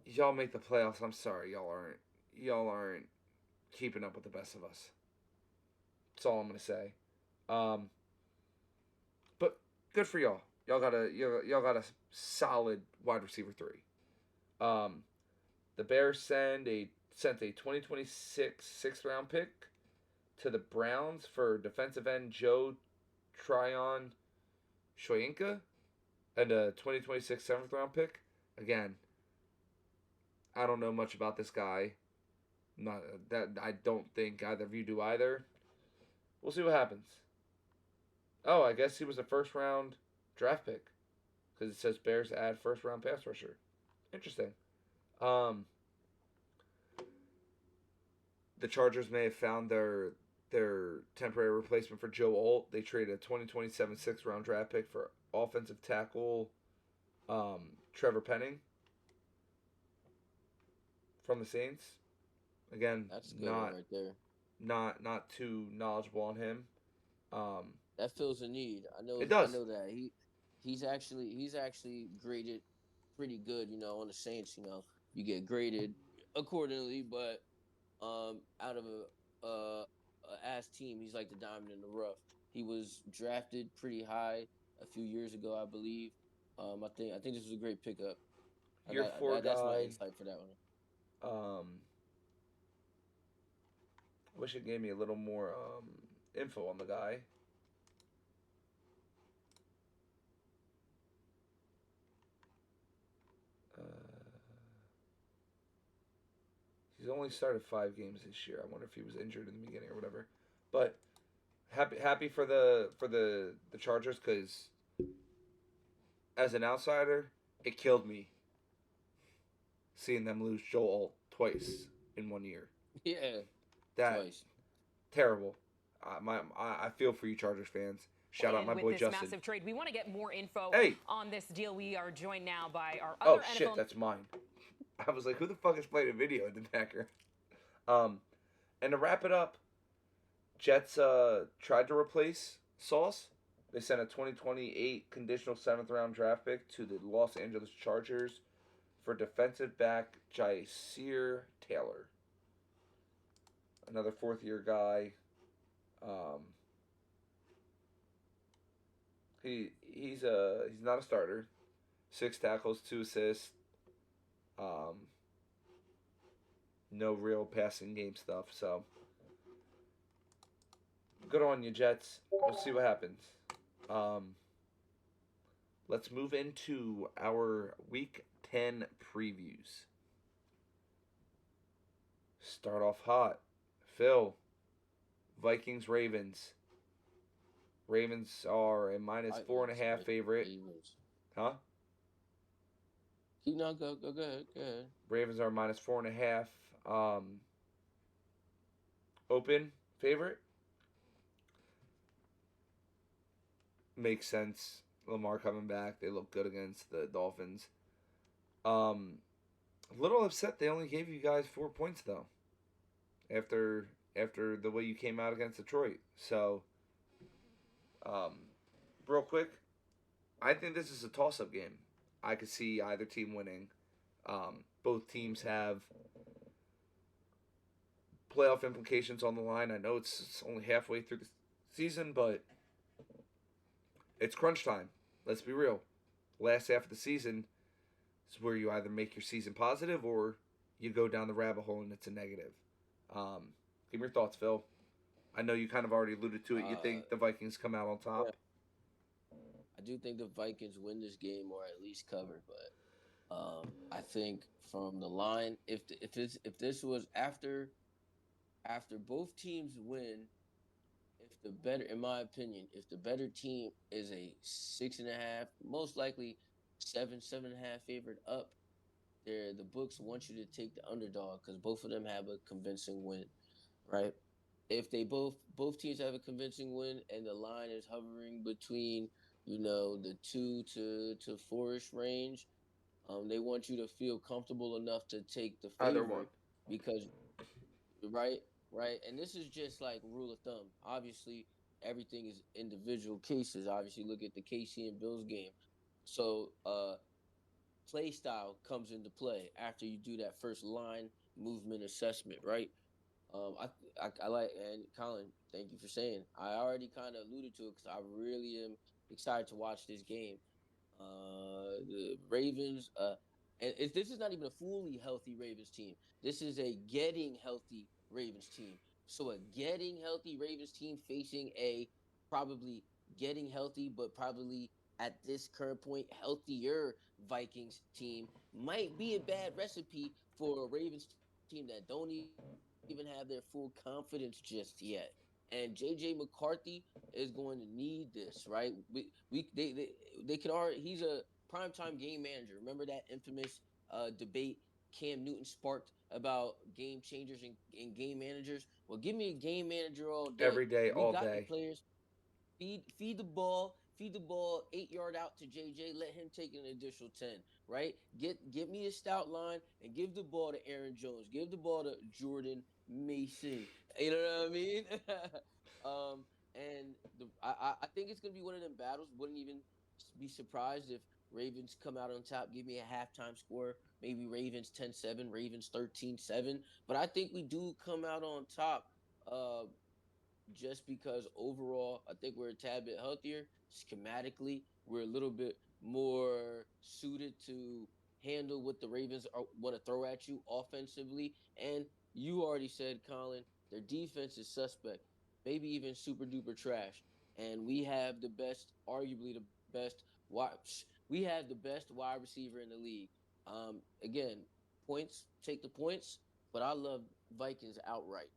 Y'all make the playoffs. I'm sorry, y'all aren't keeping up with the best of us. That's all I'm gonna say. But good for y'all. Y'all got a solid wide receiver 3. The Bears sent a 2026 6th-round pick to the Browns for defensive end Joe Tryon Shoyinka and a 2026 7th-round pick. Again, I don't know much about this guy. Not that I don't think either of you do either. We'll see what happens. Oh, I guess he was a 1st-round draft pick because it says Bears add 1st-round pass rusher. Interesting. The Chargers may have found their temporary replacement for Joe Alt. They traded a 2027 6th-round draft pick for offensive tackle Trevor Penning from the Saints. Again, that's good right there. Not too knowledgeable on him. That fills a need. I know. It does. I know that he's actually graded pretty good. On the Saints, you get graded accordingly, but out of a ass team, he's like the diamond in the rough. He was drafted pretty high a few years ago, I believe. I think this was a great pickup. That's my insight for that one. Wish it gave me a little more info on the guy. He's only started 5 games this year. I wonder if he was injured in the beginning or whatever. But happy for the Chargers because as an outsider, it killed me seeing them lose Joe Alt twice in 1 year. Yeah, twice. Terrible. I feel for you Chargers fans. Shout out my boy Justin. With this massive trade, we want to get more info on this deal. We are joined now by our other NFL... shit, that's mine. I was like, who the fuck is playing a video in the backer? And to wrap it up, Jets tried to replace Sauce. They sent a 2028 conditional 7th-round draft pick to the Los Angeles Chargers for defensive back Jaisir Taylor. Another 4th-year guy. He's not a starter. 6 tackles, 2 assists. No real passing game stuff. So Good on you, Jets. We'll see what happens. Um, let's move into our Week 10 previews. Start off hot. Phil, Vikings, Ravens. Ravens are a minus 4.5 favorite. Ravens. Huh? No, go ahead. Ravens are minus 4.5. Open favorite. Makes sense. Lamar coming back. They look good against the Dolphins. A little upset they only gave you guys 4 points though. After the way you came out against Detroit. So real quick, I think this is a toss-up game. I could see either team winning. Both teams have playoff implications on the line. I know it's only halfway through the season, but it's crunch time. Let's be real. Last half of the season is where you either make your season positive or you go down the rabbit hole and it's a negative. Give me your thoughts, Phil. I know you kind of already alluded to it. You think the Vikings come out on top? Yeah. I do think the Vikings win this game or at least cover, but I think from the line, if this was after both teams win, in my opinion, if the better team is a 6.5, most likely 7.5 favorite up, the books want you to take the underdog because both of them have a convincing win, right? If they both teams have a convincing win and the line is hovering between the 2 to 4-ish range, they want you to feel comfortable enough to take the Either one. favorite because right, and this is just like rule of thumb. Obviously, everything is individual cases. Obviously, look at the KC and Bills game. So, play style comes into play after you do that first line movement assessment, right? I like, and Colin, thank you for saying. I already kind of alluded to it because I really am excited to watch this game. The Ravens, and this is not even a fully healthy Ravens team. This is a getting healthy Ravens team. So a getting healthy Ravens team facing a probably getting healthy, but probably at this current point healthier Vikings team might be a bad recipe for a Ravens team that don't even have their full confidence just yet. And JJ McCarthy is going to need this, right? They can already. He's a primetime game manager. Remember that infamous debate Cam Newton sparked about game changers and game managers? Well, give me a game manager all day. Every day, we all got day. The players. Feed the ball 8-yard out to JJ. Let him take an additional 10. Right? Get me a stout line and give the ball to Aaron Jones. Give the ball to Jordan Mason. You know what I mean? I think it's gonna be one of them battles. Wouldn't even be surprised if Ravens come out on top. Give me a halftime score. Maybe Ravens 10-7, Ravens 13-7. But I think we do come out on top. Just because overall, I think we're a tad bit healthier. Schematically, we're a little bit more suited to handle what the Ravens want to throw at you offensively. And you already said, Colin, their defense is suspect, maybe even super duper trash. And we have arguably the best wide receiver in the league. Again, take the points, but I love Vikings outright.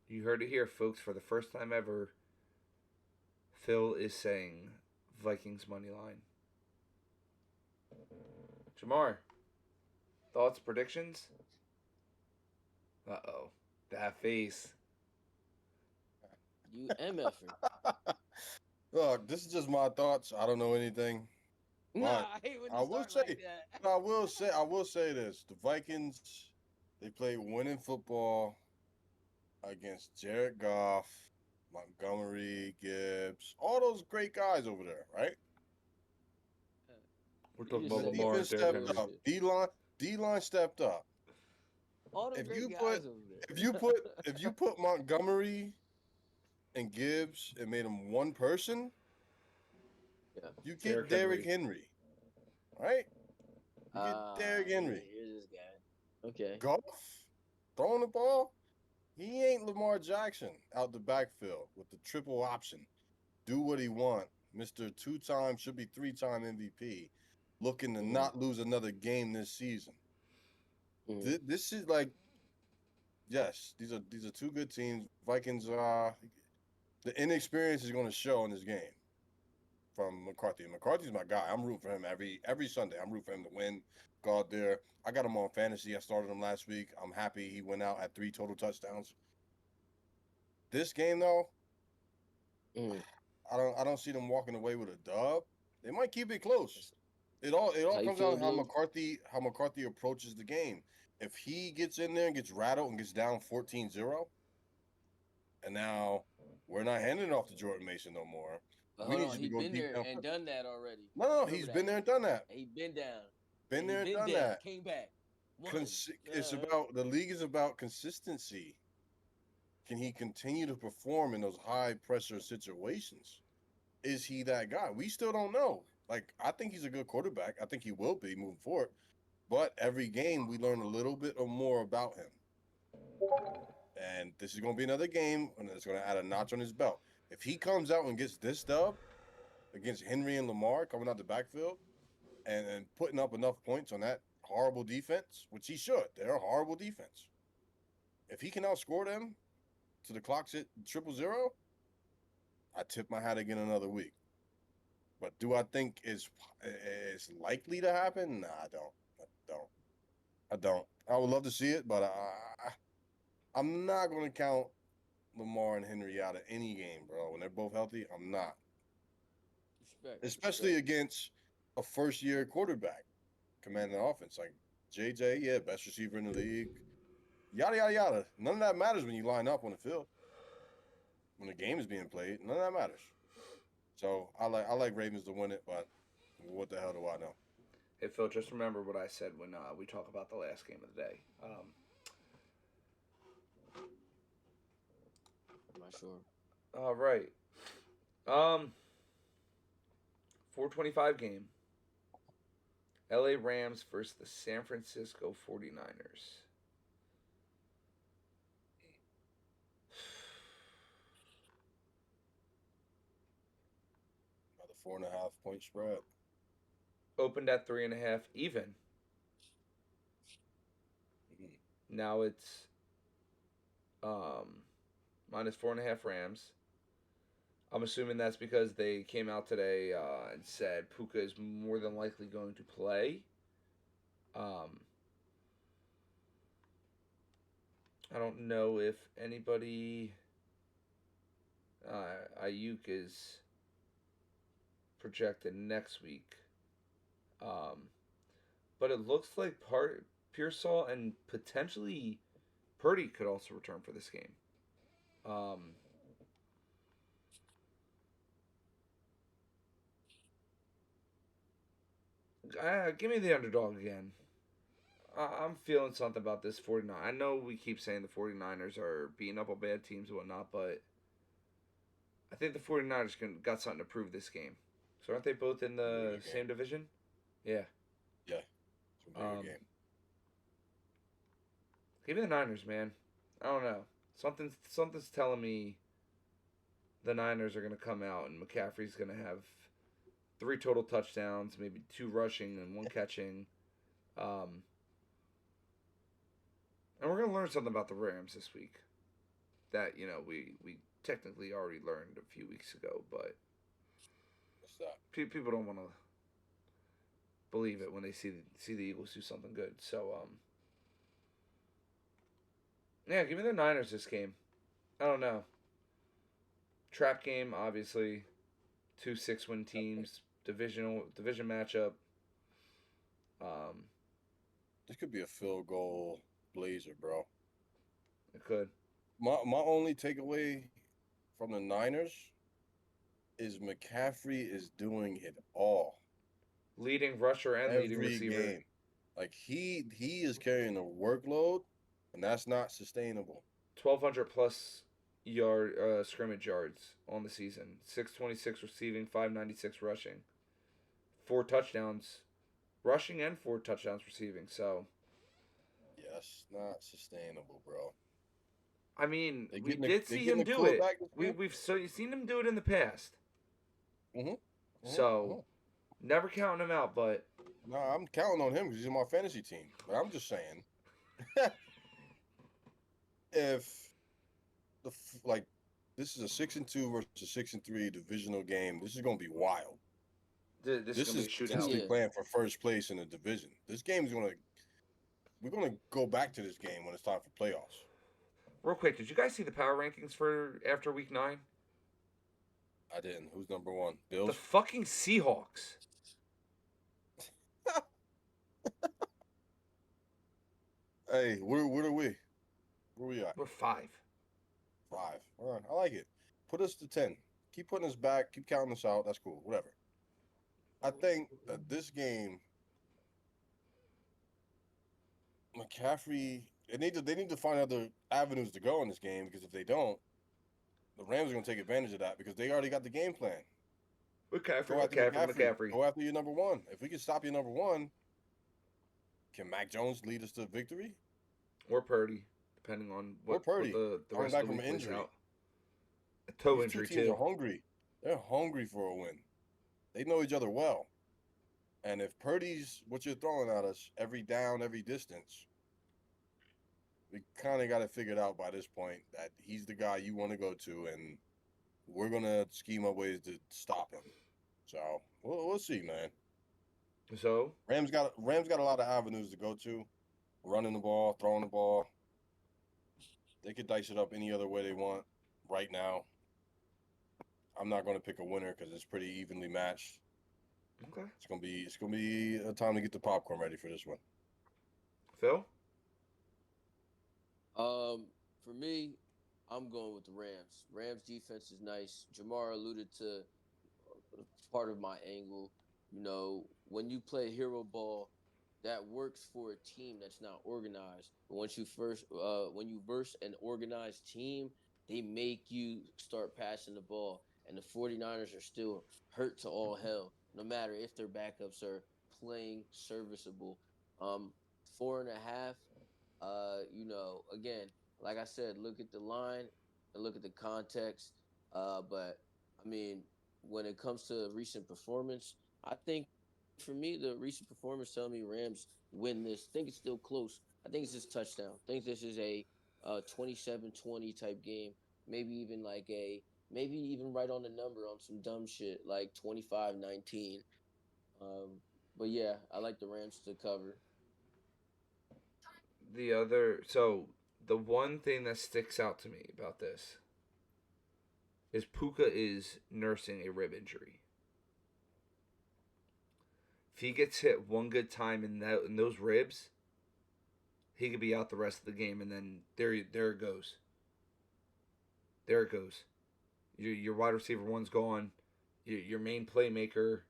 You heard it here, folks. For the first time ever, Phil is saying Vikings money line. Jamar, thoughts, predictions? Uh-oh. That face. You MFer. Look, this is just my thoughts. I don't know anything. Nah, I hate when you start like that. I will say this. The Vikings, they play winning football against Jared Goff, Montgomery, Gibbs, all those great guys over there, right? We're talking about Lamar and Derrick Henry. D-line stepped up. All the great guys over there. If you put Montgomery and Gibbs and made them one person, you get Derrick Henry. Right? You get Derrick Henry. Here's this guy. Okay. Goff throwing the ball. He ain't Lamar Jackson out the backfield with the triple option. Do what he want. Mr. Two-time, should be three-time MVP, looking to not lose another game this season. This is like, yes, these are two good teams. Vikings, the inexperience is going to show in this game from McCarthy. McCarthy's my guy. I'm rooting for him every Sunday. I'm rooting for him to win, go out there. I got him on fantasy. I started him last week. I'm happy he went out at 3 total touchdowns. This game though, I don't see them walking away with a dub. They might keep it close. It all comes down to how McCarthy approaches the game. If he gets in there and gets rattled and gets down 14-0, and now we're not handing it off to Jordan Mason no more. He's been there and done that already. No, he's been there and done that. He's been down. Been there and done that. Came back. It's about the league is about consistency. Can he continue to perform in those high pressure situations? Is he that guy? We still don't know. Like, I think he's a good quarterback. I think he will be moving forward. But every game we learn a little bit or more about him. And this is going to be another game, and it's going to add a notch on his belt. If he comes out and gets this dub against Henry and Lamar coming out the backfield and putting up enough points on that horrible defense, which he should. They're a horrible defense. If he can outscore them to the clock's at 0-0, I tip my hat again another week. But do I think it's likely to happen? Nah, I don't. I would love to see it, but I'm not going to count Lamar and Henry out of any game, bro. When they're both healthy, I'm not. Especially against a first-year quarterback commanding the offense. Like JJ, yeah, best receiver in the league. Yada, yada, yada. None of that matters when you line up on the field. When the game is being played, none of that matters. So I like Ravens to win it, but what the hell do I know? Hey, Phil, just remember what I said when we talk about the last game of the day. I'm not sure. All right. 4:25 game. LA Rams versus the San Francisco 49ers. About a 4.5 point spread. Opened at 3.5 even. Now it's minus 4.5 Rams. I'm assuming that's because they came out today and said Puka is more than likely going to play. I don't know if anybody. Ayuk is projected next week. But it looks like Pearsall and potentially Purdy could also return for this game. Give me the underdog again. I'm feeling something about this 49. I know we keep saying the 49ers are beating up on bad teams and whatnot, but I think the 49ers got something to prove this game. So aren't they both in the same division? Yeah. Yeah. It's a bigger game. Give me the Niners, man. I don't know. Something's telling me the Niners are going to come out and McCaffrey's going to have 3 total touchdowns, maybe 2 rushing and 1 catching. And we're going to learn something about the Rams this week that, we technically already learned a few weeks ago, but what's that? People don't want to believe it when they see the Eagles do something good. So, yeah, give me the Niners this game. I don't know. Trap game, obviously. 2 6-win teams. Division matchup. This could be a field goal blazer, bro. It could. My only takeaway from the Niners is McCaffrey is doing it all. Leading rusher and leading receiver. Game. Like he is carrying the workload, and that's not sustainable. 1,200 plus scrimmage yards on the season. 626 receiving, 596 rushing. 4 touchdowns rushing and 4 touchdowns receiving. So yeah, that's not sustainable, bro. I mean, They we getting did they see getting him a do it. quarterback this year. We've seen him do it in the past. Mm-hmm. So, never counting him out, but No, I'm counting on him because he's on my fantasy team. But I'm just saying, if this is a 6-2 versus a 6-3 divisional game, this is gonna be wild. this is gonna be a shootout. Potentially playing for first place in the division. This game's we're gonna go back to this game when it's time for playoffs. Real quick, did you guys see the power rankings for after week 9? I didn't. Who's number 1? Bills. The fucking Seahawks. Hey, what are we? Where we at? We're 5. 5. All right, I like it. Put us to 10. Keep putting us back. Keep counting us out. That's cool. Whatever. I think that this game, McCaffrey, they need to find other avenues to go in this game, because if they don't, the Rams are going to take advantage of that because they already got the game plan. McCaffrey. Go after your number 1. If we can stop your number 1, can Mac Jones lead us to victory? Or Purdy, depending on what the rest back of the from week an plays injury. out. A toe These injury, two teams too. are hungry. They're hungry for a win. They know each other well. And if Purdy's what you're throwing at us every down, every distance, we kind of got it figured out by this point that he's the guy you want to go to, and we're going to scheme up ways to stop him. So we'll see, man. So Rams got a lot of avenues to go to, running the ball, throwing the ball. They could dice it up any other way they want right now. I'm not going to pick a winner because it's pretty evenly matched. Okay. It's gonna be a time to get the popcorn ready for this one. Phil? For me, I'm going with the Rams. Rams defense is nice. Jamar alluded to part of my angle. You know, when you play hero ball, that works for a team that's not organized. But when you verse an organized team, they make you start passing the ball. And the 49ers are still hurt to all hell, no matter if their backups are playing serviceable. 4.5, again, like I said, look at the line and look at the context. But, I mean, when it comes to recent performance, I think for me, the recent performance telling me Rams win this. I think it's still close. I think it's just touchdown. I think this is a 27-20 type game. Maybe even right on the number on some dumb shit like 25-19. But yeah, I like the Rams to cover. The one thing that sticks out to me about this is Puka is nursing a rib injury. If he gets hit one good time in those ribs, he could be out the rest of the game, and then there it goes. There it goes. Your wide receiver one's gone. Your main playmaker.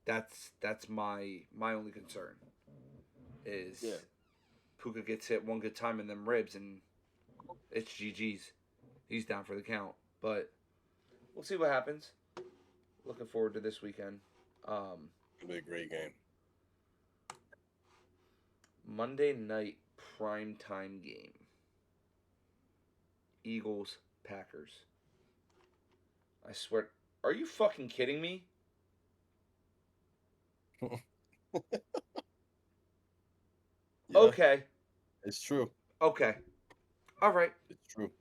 That's my only concern. Is Puka gets hit one good time in them ribs, and it's GG's. He's down for the count. But we'll see what happens. Looking forward to this weekend. It'll be a great game. Monday night primetime game. Eagles, Packers. I swear. Are you fucking kidding me? Yeah, okay. It's true. Okay. All right. It's true.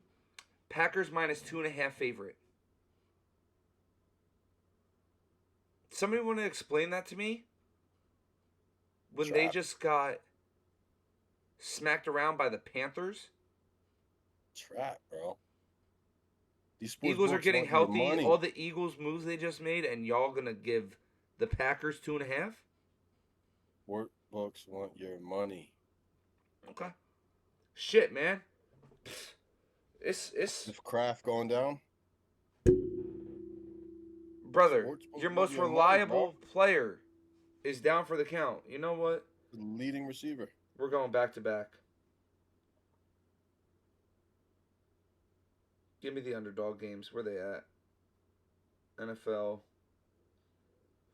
Packers -2.5 favorite. Somebody want to explain that to me? When they just got smacked around by the Panthers? Trap, bro. These Eagles are getting healthy. All the Eagles moves they just made, and y'all gonna give the Packers 2.5? Workbooks want your money. Okay. Shit, man. It's If Kraft going down, brother, your most reliable player is down for the count. You know what? The leading receiver. We're going back to back. Give me the underdog games. Where they at? NFL.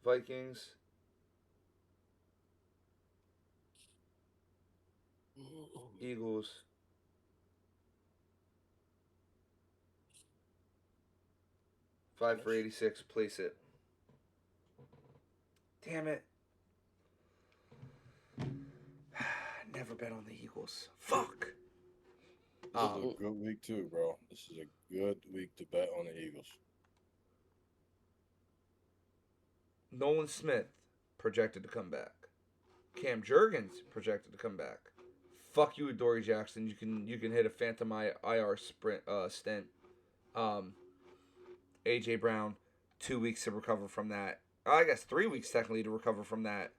Vikings. Eagles. 5 for 86. Place it. Damn it. Never bet on the Eagles. Fuck. This is a good week too, bro. This is a good week to bet on the Eagles. Nolan Smith projected to come back. Cam Jurgens projected to come back. Fuck you, Dory Jackson. You can hit a Phantom IR stint. AJ Brown, 2 weeks to recover from that. I guess 3 weeks technically to recover from that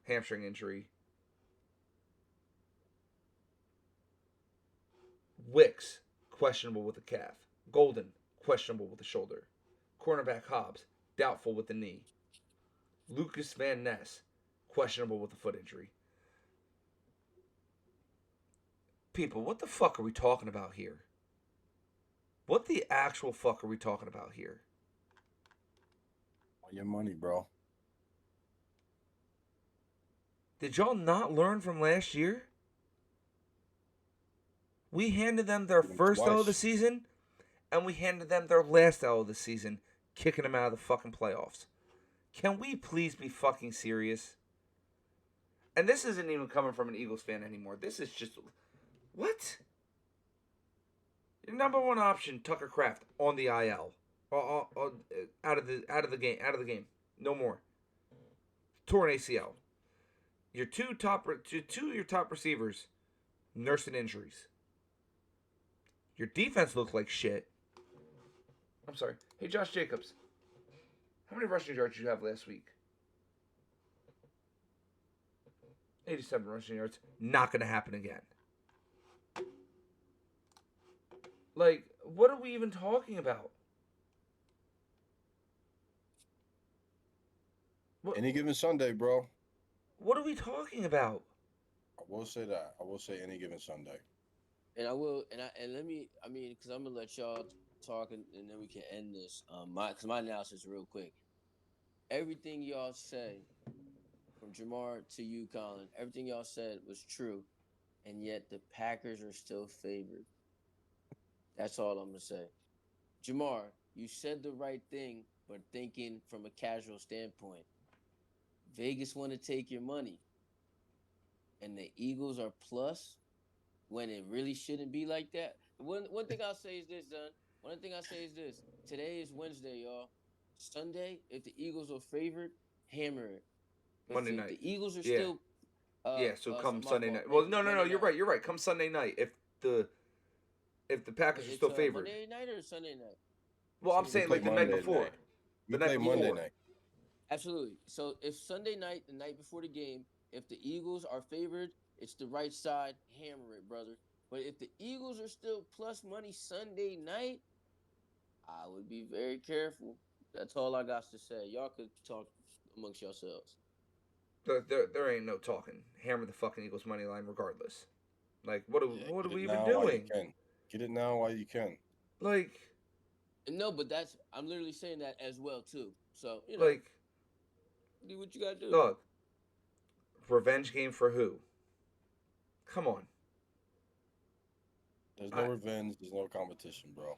hamstring injury. Wicks, questionable with the calf. Golden, questionable with the shoulder. Cornerback Hobbs, doubtful with the knee. Lucas Van Ness, questionable with the foot injury. People, what the fuck are we talking about here? What the actual fuck are we talking about here? On your money, bro. Did y'all not learn from last year? We handed them their first L of the season, and we handed them their last L of the season, kicking them out of the fucking playoffs. Can we please be fucking serious? And this isn't even coming from an Eagles fan anymore. This is just... What? Your number one option, Tucker Kraft, on the IL. Out of the game. No more. Torn ACL. Your two of your top receivers nursing injuries. Your defense looks like shit. I'm sorry. Hey, Josh Jacobs. How many rushing yards did you have last week? 87 rushing yards. Not going to happen again. Like, what are we even talking about? Any given Sunday, bro. What are we talking about? I will say that. I will say any given Sunday. And I will, let me, because I'm gonna let y'all talk, and then we can end this. Because my analysis is real quick. Everything y'all say, from Jamar to you, Colin, everything y'all said was true, and yet the Packers are still favored. That's all I'm gonna say. Jamar, you said the right thing, but thinking from a casual standpoint. Vegas want to take your money, and the Eagles are plus. When it really shouldn't be like that. One thing I'll say is this, Don. One thing I'll say is this. Today is Wednesday, y'all. Sunday, if the Eagles are favored, hammer it. Monday night. If the Eagles are still... so come Sunday night. Well, no, you're right. You're right. Come Sunday night. If the Packers are still favored. Monday night or Sunday night? Well, I'm saying like the night before. The night before. Monday night. Absolutely. So if Sunday night, the night before the game, if the Eagles are favored, it's the right side. Hammer it, brother. But if the Eagles are still plus money Sunday night, I would be very careful. That's all I got to say. Y'all could talk amongst yourselves. There ain't no talking. Hammer the fucking Eagles money line regardless. Like, what are we even doing? Get it now while you can. Like... No, but I'm literally saying that as well, too. So, you know. Like... Do what you gotta do. Look. Revenge game for who? Come on. There's no revenge. There's no competition, bro.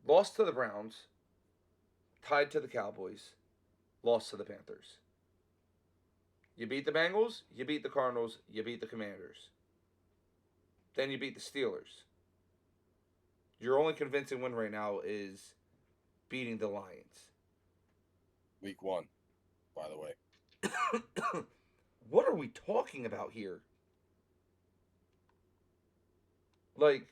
Lost to the Browns. Tied to the Cowboys. Lost to the Panthers. You beat the Bengals. You beat the Cardinals. You beat the Commanders. Then you beat the Steelers. Your only convincing win right now is beating the Lions. Week 1, by the way. What are we talking about here? Like,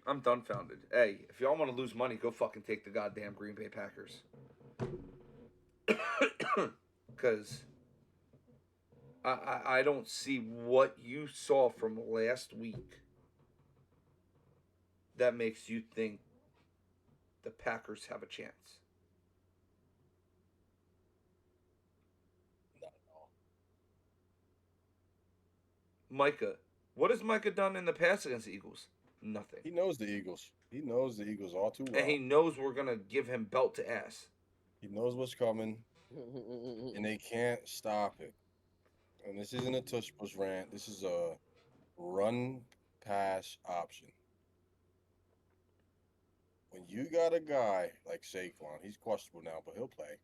I'm dumbfounded. Hey, if y'all want to lose money, go fucking take the goddamn Green Bay Packers. Because I don't see what you saw from last week that makes you think the Packers have a chance. Not at all. Micah. What has Micah done in the past against the Eagles? Nothing. He knows the Eagles. He knows the Eagles all too well. And he knows we're going to give him belt to ass. He knows what's coming. and they can't stop it. And this isn't a tush push rant. This is a run pass option. When you got a guy like Saquon, he's questionable now, but he'll play.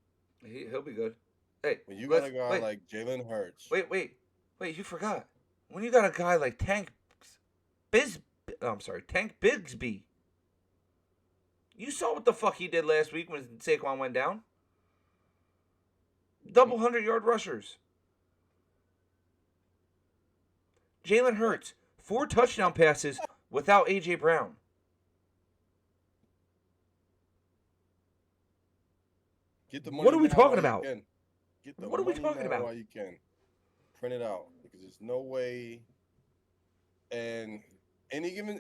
He'll be good. Hey, when you got a guy like Jalen Hurts. Wait, you forgot. When you got a guy like Tank Bigsby. You saw what the fuck he did last week when Saquon went down. Double 100-yard rushers. Jalen Hurts, 4 touchdown passes without A.J. Brown. Get the money. What are we talking about? What are we talking about? While you can. Print it out because there's no way. And any given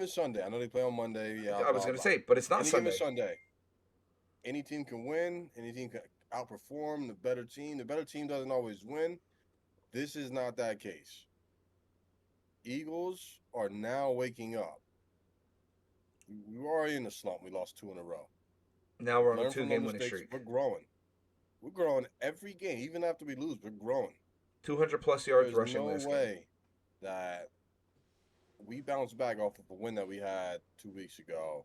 Sunday, I know they play on Monday. Yeah, I was going to say, but it's not Sunday. Any given Sunday, any team can win. Any team can outperform the better team. The better team doesn't always win. This is not that case. Eagles are now waking up. We were already in the slump. We lost 2 in a row. Now we're on a 2-game winning streak. We're growing. We're growing every game. Even after we lose, we're growing. 200-plus yards rushing last game. There's no way that we bounce back off of a win that we had 2 weeks ago.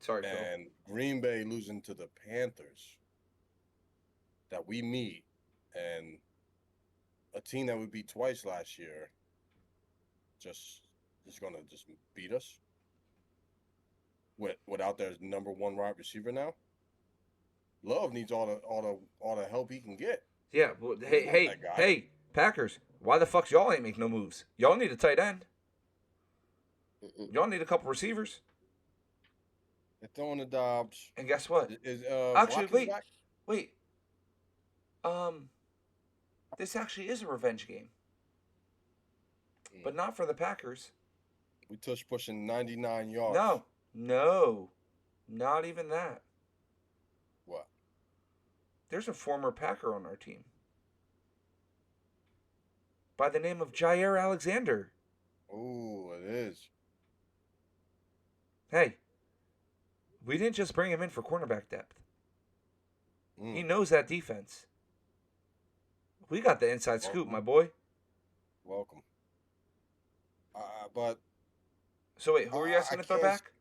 Sorry, Phil. And Green Bay losing to the Panthers that we meet, and a team that we beat twice last year just gonna beat us without their number 1 wide receiver now. Love needs all the help he can get. Yeah, well, hey, Packers, why the fuck y'all ain't make no moves? Y'all need a tight end. Y'all need a couple receivers. They're throwing the Dobbs. And guess what? Actually, wait. This actually is a revenge game. But not for the Packers. We pushing 99 yards. No. Not even that. What? There's a former Packer on our team. By the name of Jair Alexander. Oh, it is. Hey. We didn't just bring him in for cornerback depth. He knows that defense. We got the inside scoop, my boy. Welcome. But so wait, who are you asking to throw back?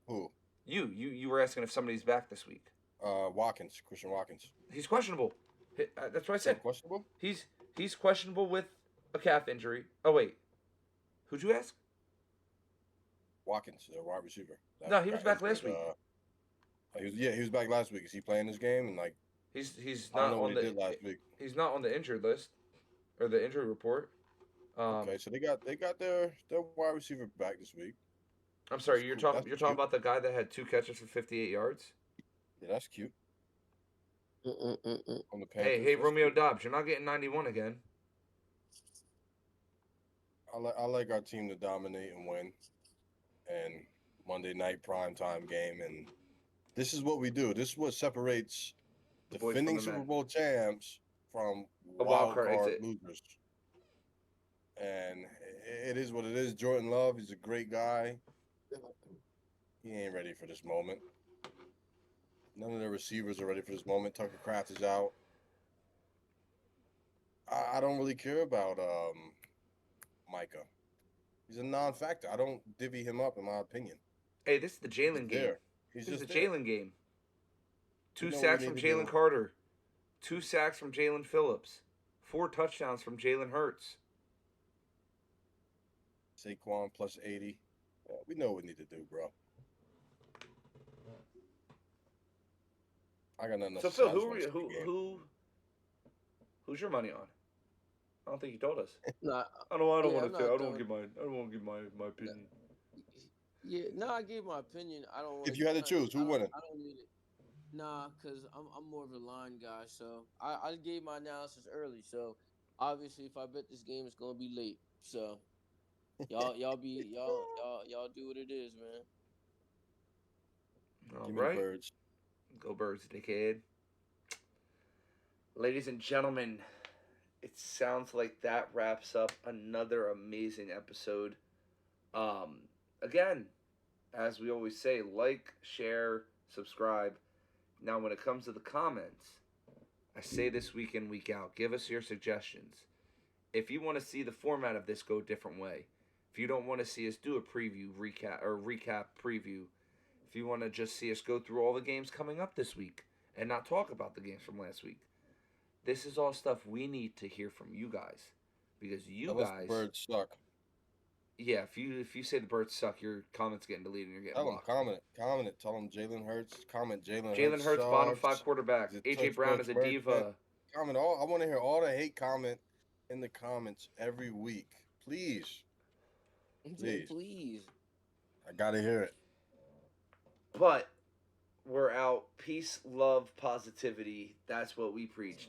Who? You were asking if somebody's back this week. Christian Watkins. He's questionable. That's what I said. Questionable? He's questionable with a calf injury. Oh wait, who'd you ask? Watkins, the wide receiver. No, he was back last week. He was back last week. Is he playing this game? And he's not on the last week. He's not on the injured list or the injury report. Okay, so they got their wide receiver back this week. I'm sorry, you're talking about the guy that had 2 catches for 58 yards? Yeah, that's cute. On the Panthers, hey, Romeo Dobbs, you're not getting 91 again. I like our team to dominate and win, and Monday night primetime game, and this is what we do. This is what separates defending Super Bowl champs from wild card losers. And it is what it is. Jordan Love, he's a great guy. He ain't ready for this moment. None of the receivers are ready for this moment. Tucker Kraft is out. I don't really care about Micah. He's a non-factor. I don't divvy him up, in my opinion. Hey, this is the Jalen game. This is the Jalen game. 2 sacks from Jalen Carter. 2 sacks from Jalen Phillips. 4 touchdowns from Jalen Hurts. Saquon plus 80. We know what we need to do, bro. I got nothing. So Phil, who's your money on? I don't think you told us. I don't want to say. I don't want to give my opinion. Yeah, I gave my opinion. I don't. If you had to choose, who winning? I don't need it. Nah, cause I'm more of a line guy, so I gave my analysis early. So obviously, if I bet this game, it's gonna be late. So y'all do what it is, man. All right. Birds. Go Birds, dickhead. Ladies and gentlemen, it sounds like that wraps up another amazing episode. Again, as we always say, like, share, subscribe. Now, when it comes to the comments, I say this week in, week out, give us your suggestions. If you want to see the format of this go a different way, if you don't want to see us do a recap preview, if you want to just see us go through all the games coming up this week and not talk about the games from last week, this is all stuff we need to hear from you guys, because you guys. The Birds suck. Yeah, if you say the Birds suck, your comments getting deleted and you're getting blocked. Comment it. Tell them Jalen Hurts. Comment Jalen Jalen Hurts, sucks. bottom 5 quarterback. AJ Brown is a diva. Comment all. I want to hear all the hate comment in the comments every week, please. Please. I gotta hear it. But we're out. Peace, love, positivity. That's what we preach.